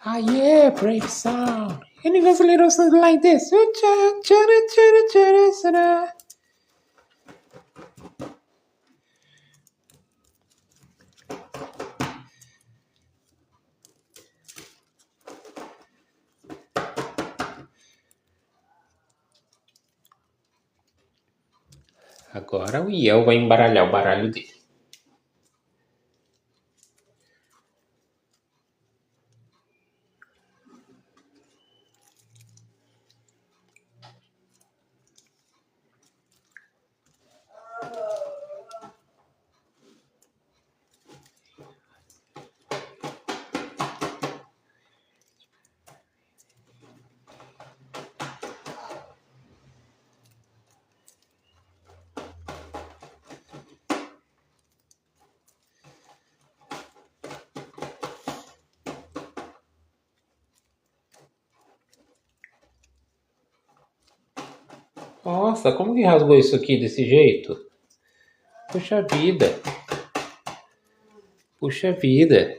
Aie, brave sound. And it goes a little something like this. Agora o Iel vai embaralhar o baralho dele. Nossa, como que rasgou isso aqui desse jeito? Puxa vida. Puxa vida.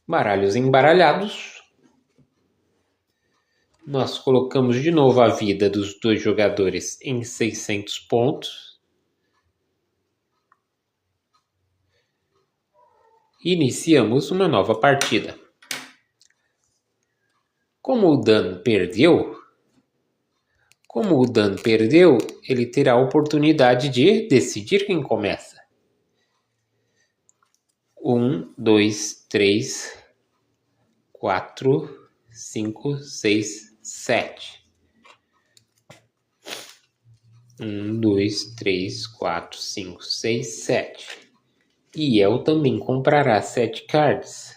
Baralhos embaralhados. Nós colocamos de novo a vida dos dois jogadores em 600 pontos. Iniciamos uma nova partida. Como o Dan perdeu, ele terá a oportunidade de decidir quem começa. 1, 2, 3, 4, 5, 6, 7. 1, 2, 3, 4, 5, 6, 7. E El também comprará 7 cards.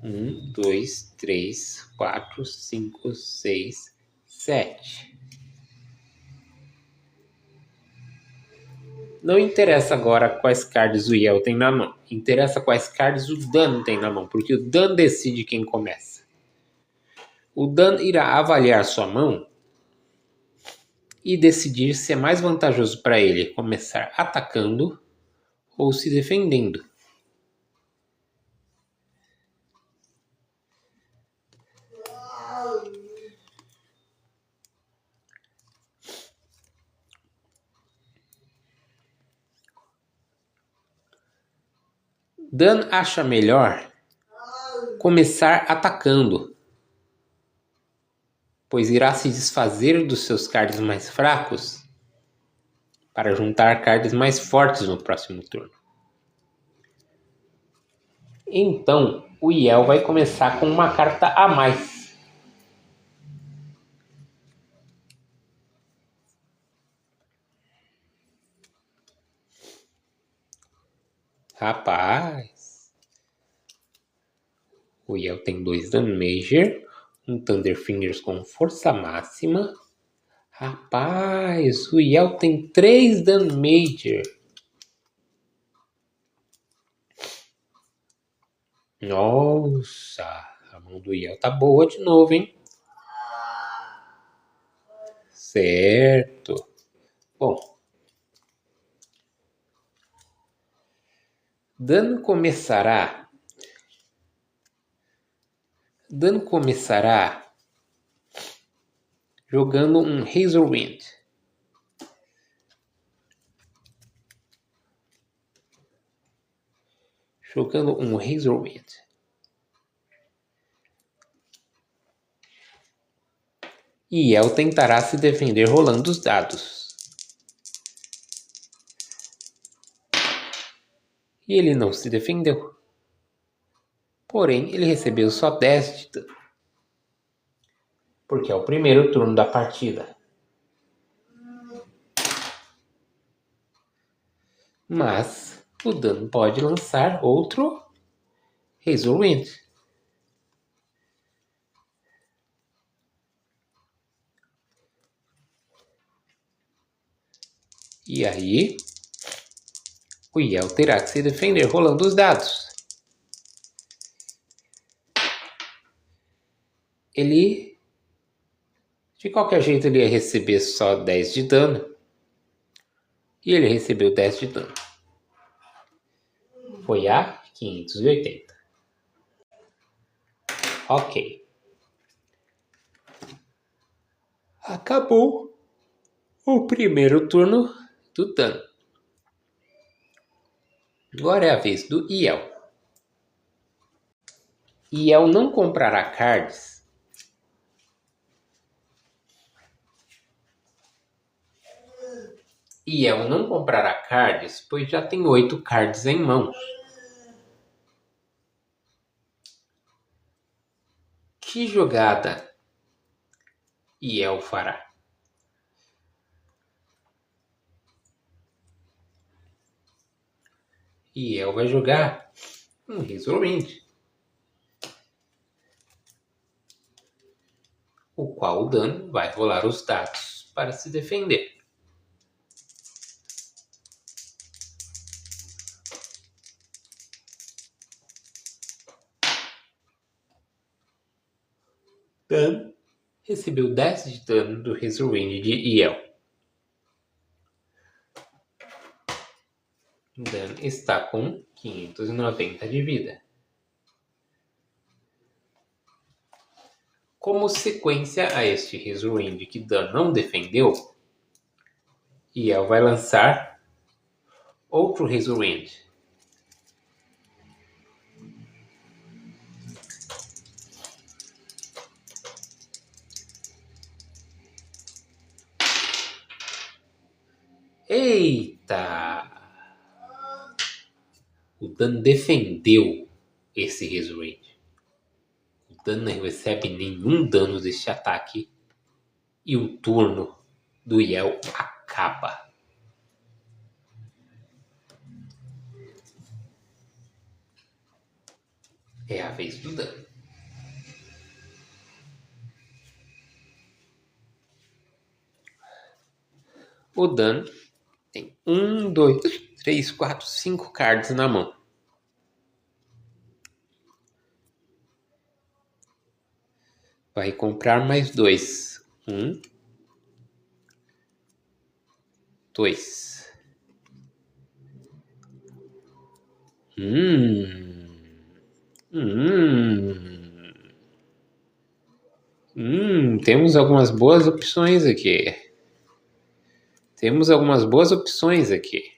1, 2, 3, 4, 5, 6, 7. Não interessa agora quais cards o Yel tem na mão. Interessa quais cards o Dan tem na mão, porque o Dan decide quem começa. O Dan irá avaliar sua mão e decidir se é mais vantajoso para ele começar atacando ou se defendendo. Dan acha melhor começar atacando, pois irá se desfazer dos seus cards mais fracos para juntar cards mais fortes no próximo turno. Então, o Yel vai começar com uma carta a mais. Rapaz, o Yel tem 2 Danmager, um Thunderfingers com força máxima. Rapaz, o Yel tem 3 Danmager. Nossa, a mão do Yel tá boa de novo, hein? Certo. Bom, Dan começará jogando um Razorwind. E El tentará se defender rolando os dados. E ele não se defendeu. Porém, ele recebeu só 10 de dano. Porque é o primeiro turno da partida. Mas o Dan pode lançar outro Razorwind. E aí, o Yel terá que se defender rolando os dados. Ele, de qualquer jeito, ele ia receber só 10 de dano. E ele recebeu 10 de dano. Foi a 580. Ok. Acabou o primeiro turno do Dan. Agora é a vez do Yel. Yel não comprará cards pois já tem 8 cards em mãos. Que jogada Yel fará? Yel vai jogar um Razorwind, o qual o Dan vai rolar os dados para se defender. Dan recebeu 10 de dano do Razorwind de Yel. Dan está com 590 de vida. Como sequência a este Razorwind que Dan não defendeu, Yel vai lançar outro Razorwind. Eita! O Dan defendeu esse Razorwind. O Dan não recebe nenhum dano deste ataque e o turno do Yel acaba. É a vez do Dan. O Dan Tem 1, 2, 3, 4, 5 cards na mão. Vai comprar mais 2. 1, 2. Temos algumas boas opções aqui.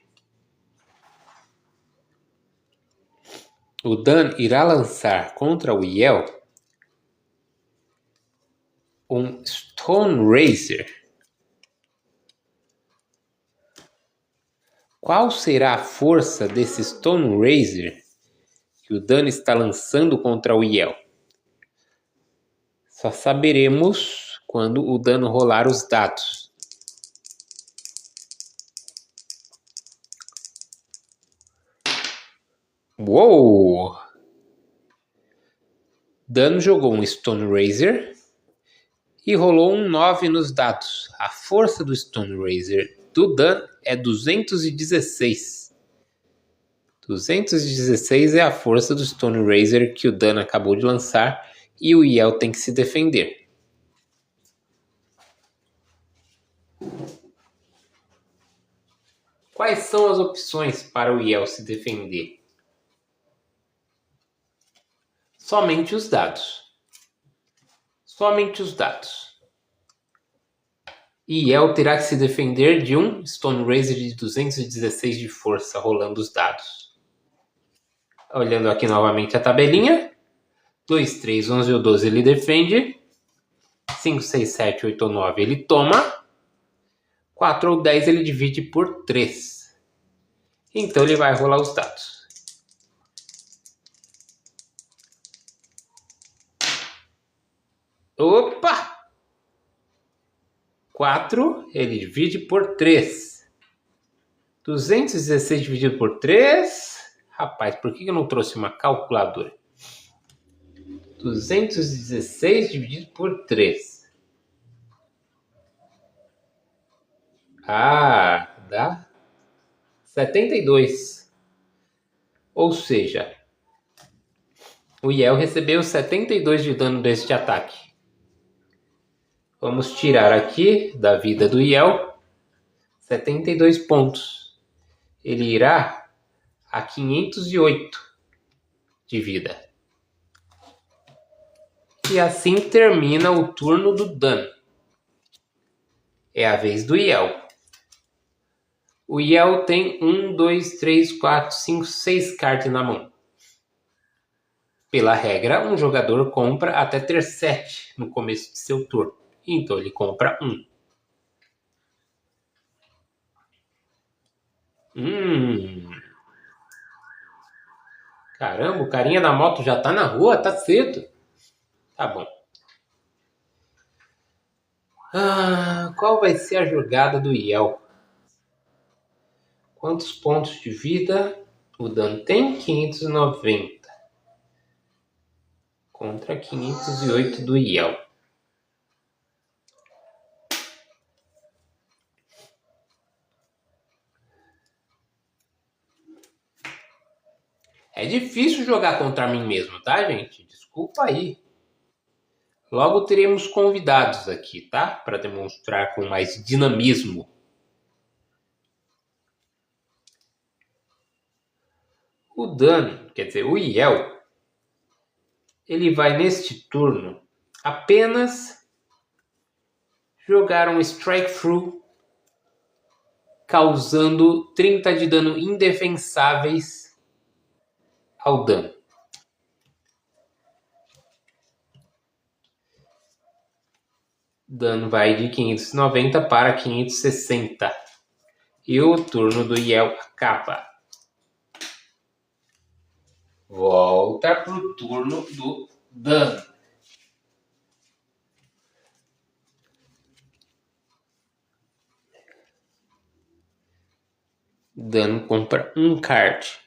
O Dan irá lançar contra o Yel um Stone Razor. Qual será a força desse Stone Razor que o Dan está lançando contra o Yel? Só saberemos quando o Dan rolar os dados. Uou! Dan jogou um Stone Razor e rolou um 9 nos dados. A força do Stone Razor do Dan é 216. 216 é a força do Stone Razor que o Dan acabou de lançar e o Yel tem que se defender. Quais são as opções para o Yel se defender? Somente os dados. E Yel terá que se defender de um Stone Razor de 216 de força, rolando os dados. Olhando aqui novamente a tabelinha. 2, 3, 11 ou 12 ele defende. 5, 6, 7, 8 ou 9 ele toma. 4 ou 10 ele divide por 3. Então ele vai rolar os dados. Opa! 4 ele divide por 3. 216 dividido por 3. Rapaz, por que eu não trouxe uma calculadora? 216 dividido por 3. Dá 72. Ou seja, o Yel recebeu 72 de dano deste ataque. Vamos tirar aqui da vida do Yel 72 pontos. Ele irá a 508 de vida. E assim termina o turno do Dan. É a vez do Yel. O Yel tem 1, 2, 3, 4, 5, 6 cartas na mão. Pela regra, um jogador compra até ter 7 no começo de seu turno. Então ele compra 1. Caramba, o carinha da moto já tá na rua, tá cedo. Tá bom. Qual vai ser a jogada do Yel? Quantos pontos de vida o Dan tem? 590. Contra 508 do Yel. É difícil jogar contra mim mesmo, tá, gente? Desculpa aí. Logo teremos convidados aqui, tá? Para demonstrar com mais dinamismo. O Dan, quer dizer, o Yel, ele vai neste turno apenas jogar um Strike Through, causando 30 de dano indefensáveis ao Dan. Dan vai de 590 para 560. E o turno do Yel acaba. Volta pro turno do Dan. Dan compra um card.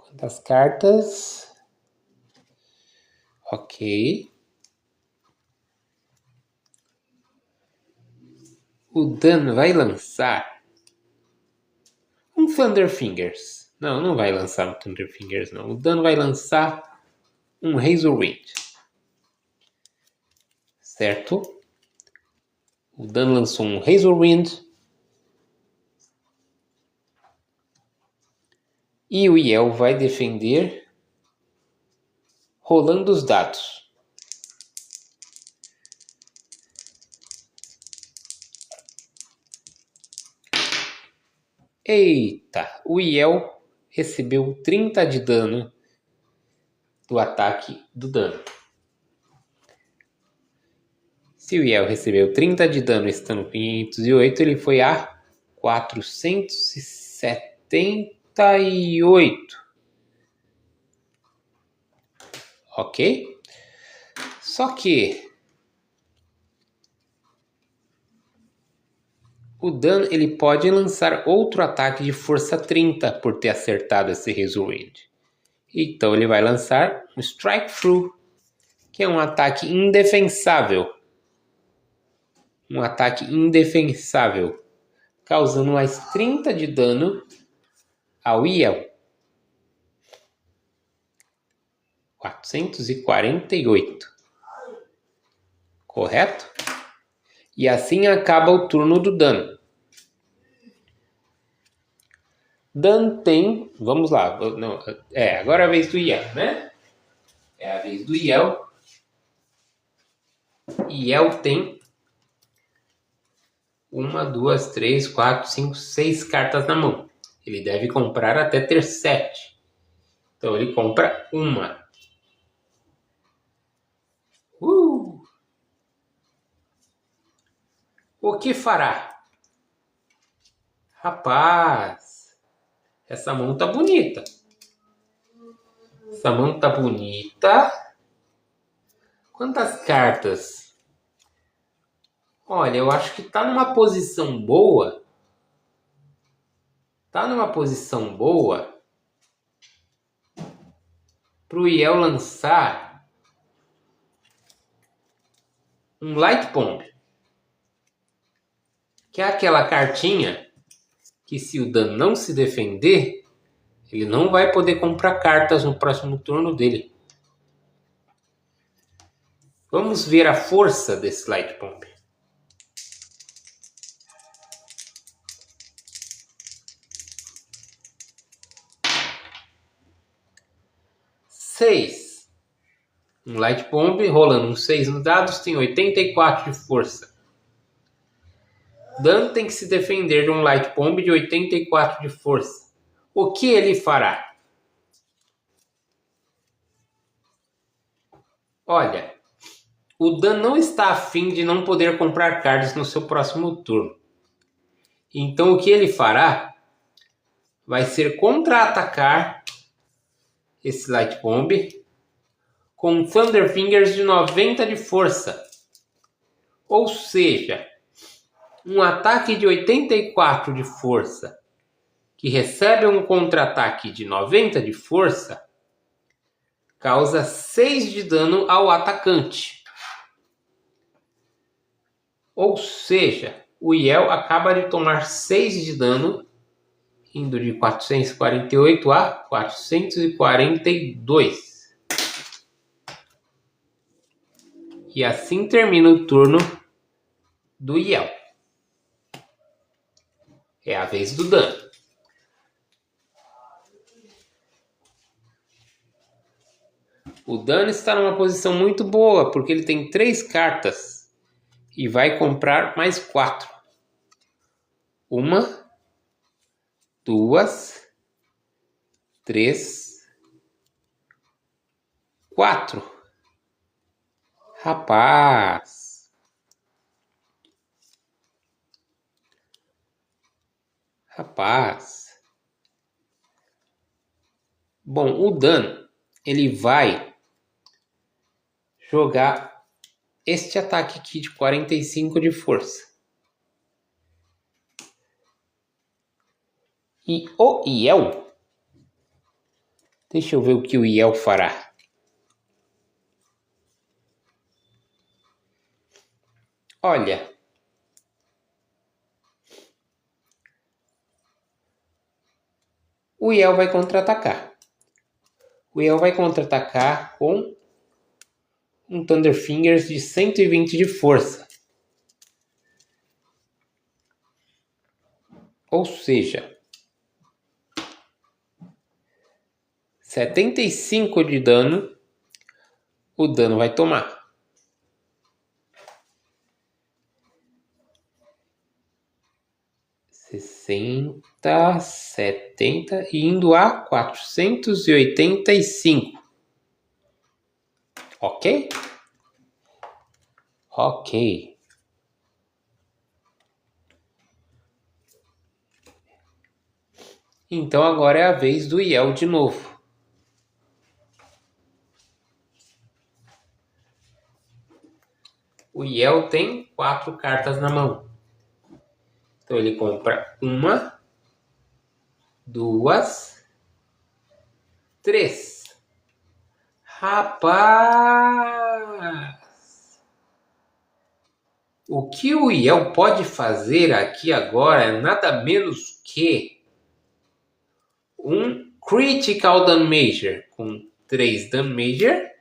Quantas cartas? Ok. O Dan vai lançar um Thunderfingers. Não, não vai lançar um Thunderfingers, não. O Dan vai lançar um Razorwind. Certo? O Dan lançou um Razorwind. E o Yel vai defender rolando os dados. Eita, o Yel recebeu 30 de dano do ataque do dano. Se o Yel recebeu 30 de dano estando 508, ele foi a 478. Ok? Só que o Dan ele pode lançar outro ataque de força 30 por ter acertado esse Razorwind. Então ele vai lançar um Strike Through, que é um ataque indefensável. Um ataque indefensável, causando mais 30 de dano ao Yel. 448. Correto? E assim acaba o turno do Dan. Dan tem... Vamos lá. Não, agora é a vez do Yel, né? É a vez do Yel. Yel tem 1, 2, 3, 4, 5, 6 cartas na mão. Ele deve comprar até ter 7. Então ele compra uma. O que fará? Rapaz, essa mão tá bonita. Essa mão tá bonita. Quantas cartas? Olha, eu acho que tá numa posição boa. Tá numa posição boa pro Yel lançar um Light Bomb. Que é aquela cartinha que se o Dan não se defender, ele não vai poder comprar cartas no próximo turno dele. Vamos ver a força desse Light Bomb. 6. Um Light Bomb rolando um 6 nos dados tem 84 de força. Dan tem que se defender de um Light Bomb de 84 de força. O que ele fará? Olha, o Dan não está afim de não poder comprar cards no seu próximo turno. Então o que ele fará vai ser contra-atacar esse Light Bomb com Thunderfingers de 90 de força. Ou seja, um ataque de 84 de força que recebe um contra-ataque de 90 de força causa 6 de dano ao atacante. Ou seja, o Yel acaba de tomar 6 de dano, indo de 448 a 442. E assim termina o turno do Yel. É a vez do Dan. O Dan está numa posição muito boa, porque ele tem 3 cartas e vai comprar mais 4. 1, 2, 3, 4. Rapaz. Bom, o Dan, ele vai jogar este ataque aqui de 45 de força. E o Yel Deixa eu ver o que o Iel fará. Olha. O Iel vai contra-atacar. O Iel vai contra-atacar com um Thunderfingers de 120 de força. Ou seja, 75 de dano o dano vai tomar. 60, 70 e indo a 485. Ok? Ok. Então agora é a vez do Iel de novo. O Iel tem 4 cartas na mão. Então ele compra 1, 2, 3. Rapaz! O que o Iel pode fazer aqui agora é nada menos que um Critical Damage com 3 Damage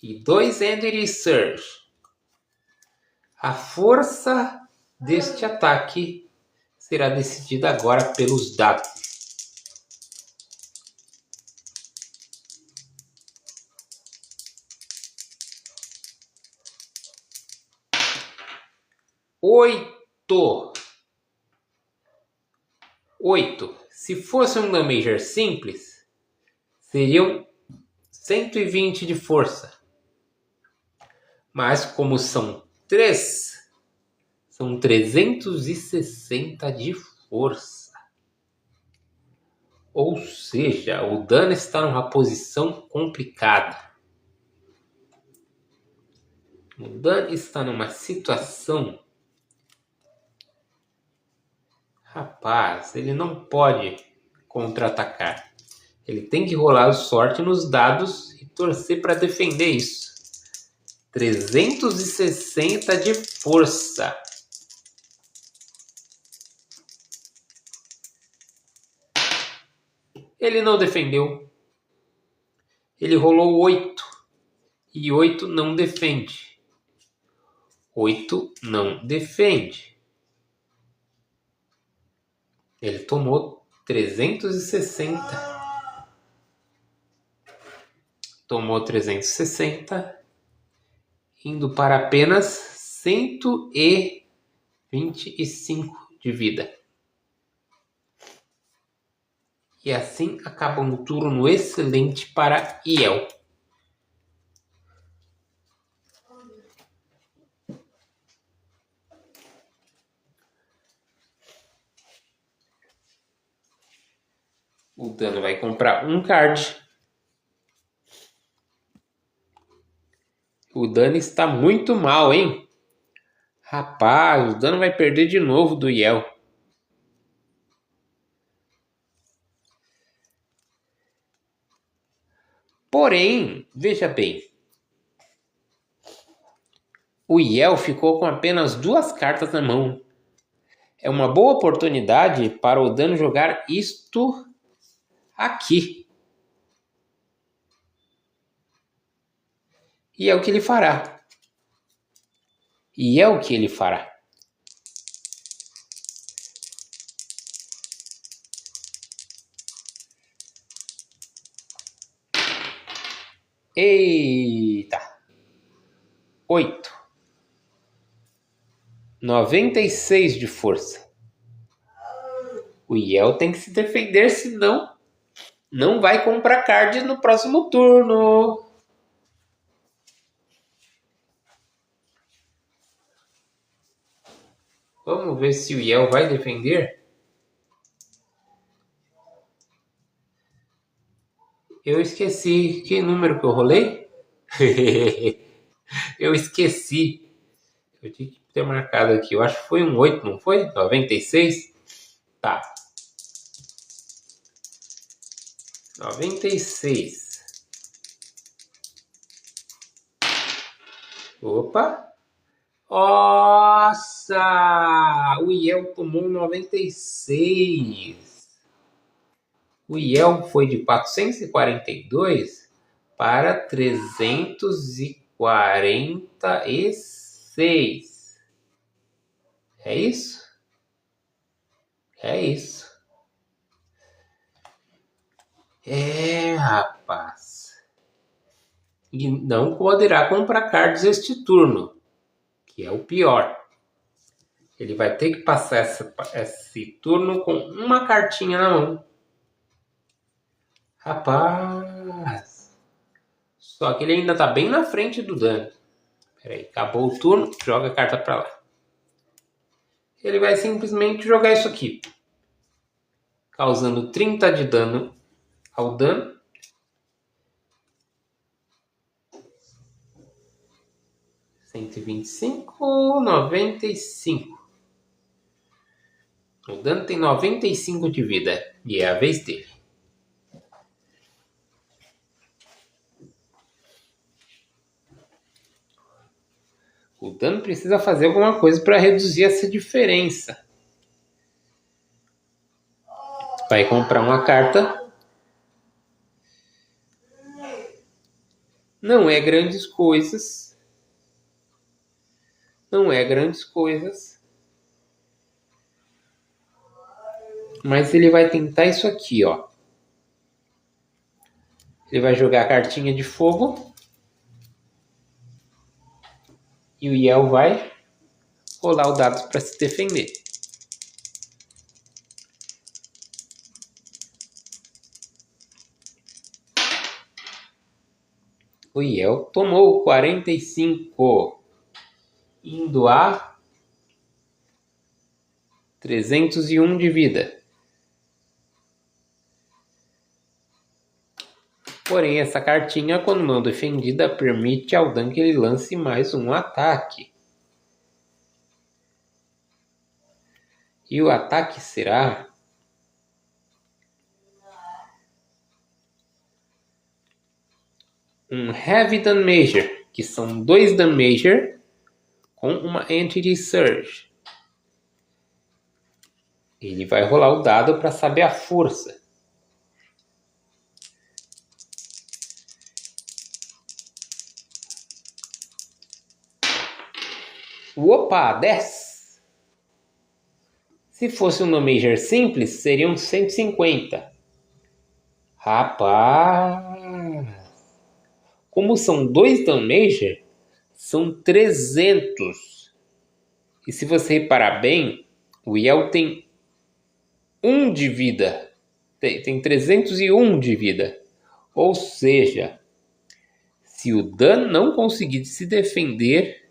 e 2 Entity Surge. A força deste ataque será decidida agora pelos dados. Oito. Se fosse um damager simples, seriam 120 de força. Mas como são 3, são 360 de força. Ou seja, o dano está numa posição complicada. O Dan está numa situação... Rapaz, ele não pode contra-atacar. Ele tem que rolar sorte nos dados e torcer para defender isso. 360 de força. Ele não defendeu. Ele rolou 8. E 8 não defende. 8 não defende. Ele tomou 360. Tomou 360. Indo para apenas 125 de vida. E assim acaba um turno excelente para Iel. O Dano vai comprar um card. O Dano está muito mal, hein? Rapaz, o Dano vai perder de novo do Iel. Porém, veja bem. O Iel ficou com apenas 2 cartas na mão. É uma boa oportunidade para o Dano jogar isto aqui. E é o que ele fará. Eita! 8. 96 de força. O Iel tem que se defender, senão não vai comprar cards no próximo turno. Vamos ver se o Iel vai defender. Eu esqueci. Que número que eu rolei? Eu esqueci. Eu tinha que ter marcado aqui. Eu acho que foi um 8, não foi? 96? Tá. 96. Opa! Nossa! O Iel tomou 96. O Iel foi de 442 para 346. É isso? É isso. Rapaz. E não poderá comprar cards este turno, que é o pior. Ele vai ter que passar esse turno com uma cartinha na mão. Rapaz. Só que ele ainda tá bem na frente do dano. Peraí, acabou o turno, joga a carta pra lá. Ele vai simplesmente jogar isso aqui, causando 30 de dano ao dano. $125, 95. O dano tem 95 de vida e é a vez dele. O dano precisa fazer alguma coisa para reduzir essa diferença. Vai comprar uma carta. Não é grandes coisas. Não é grandes coisas. Mas ele vai tentar isso aqui, ó. Ele vai jogar a cartinha de fogo. E o Iel vai rolar o dado para se defender. O Iel tomou 45, indo a 301 de vida. Porém, essa cartinha, quando não defendida, permite ao Dan que ele lance mais um ataque. E o ataque será um Heavy Damage, que são 2 Damage com uma Entity Surge. Ele vai rolar o dado para saber a força. Opa, 10! Se fosse um Damager simples, seriam 150. Rapaz! Como são 2 Damager, são 300. E se você reparar bem, o Iel tem 1 de vida. Tem 301 de vida. Ou seja, se o Dan não conseguir se defender,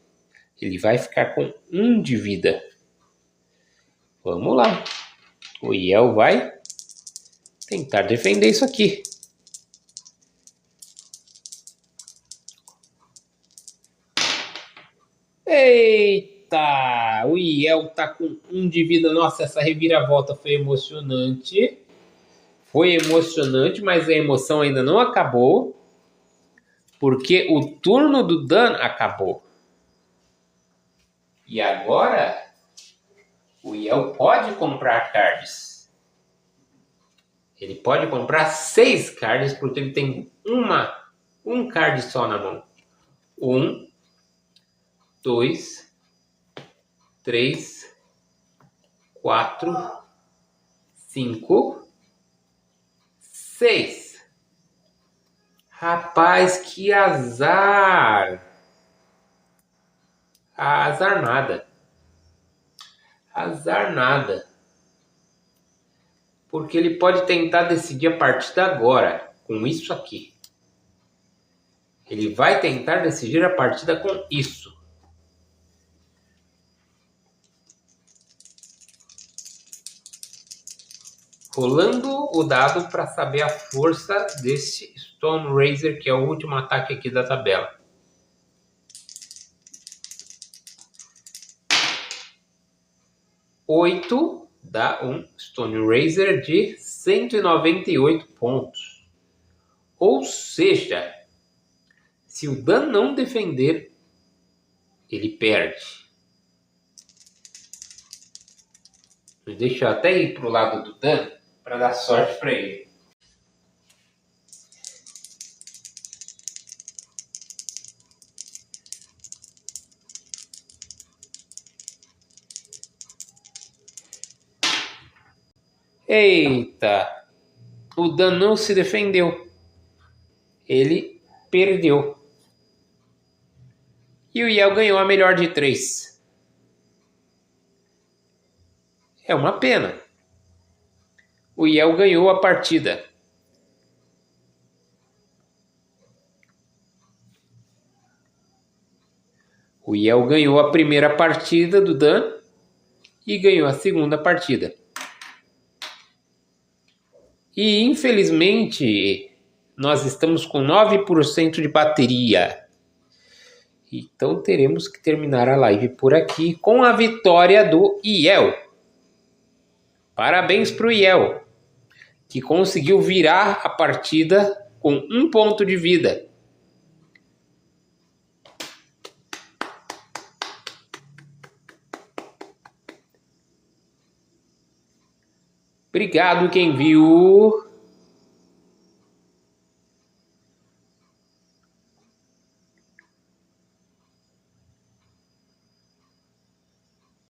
ele vai ficar com 1 de vida. Vamos lá. O Iel vai tentar defender isso aqui. Eita! O Iel tá com 1 de vida. Nossa, essa reviravolta foi emocionante. Foi emocionante, mas a emoção ainda não acabou. Porque o turno do Dan acabou. E agora, o Iel pode comprar cards. Ele pode comprar 6 cards, porque ele tem um card só na mão. 1, 2, 3, 4, 5, 6. Rapaz, que azar! Azar nada. Azar nada. Porque ele pode tentar decidir a partir de agora, com isso aqui. Ele vai tentar decidir a partida com isso. Rolando o dado para saber a força desse Stone Razor, que é o último ataque aqui da tabela. Oito dá um Stone Razor de 198 pontos. Ou seja, se o Dan não defender, ele perde. Deixa eu até ir pro lado do Dan para dar sorte para ele. Eita! O Dan não se defendeu. Ele perdeu. E o Yel ganhou a melhor de 3. É uma pena. O Yel ganhou a partida. O Yel ganhou a primeira partida do Dan e ganhou a segunda partida. E infelizmente nós estamos com 9% de bateria. Então teremos que terminar a live por aqui com a vitória do Yel. Parabéns para o Yel, que conseguiu virar a partida com 1 ponto de vida. Obrigado quem viu.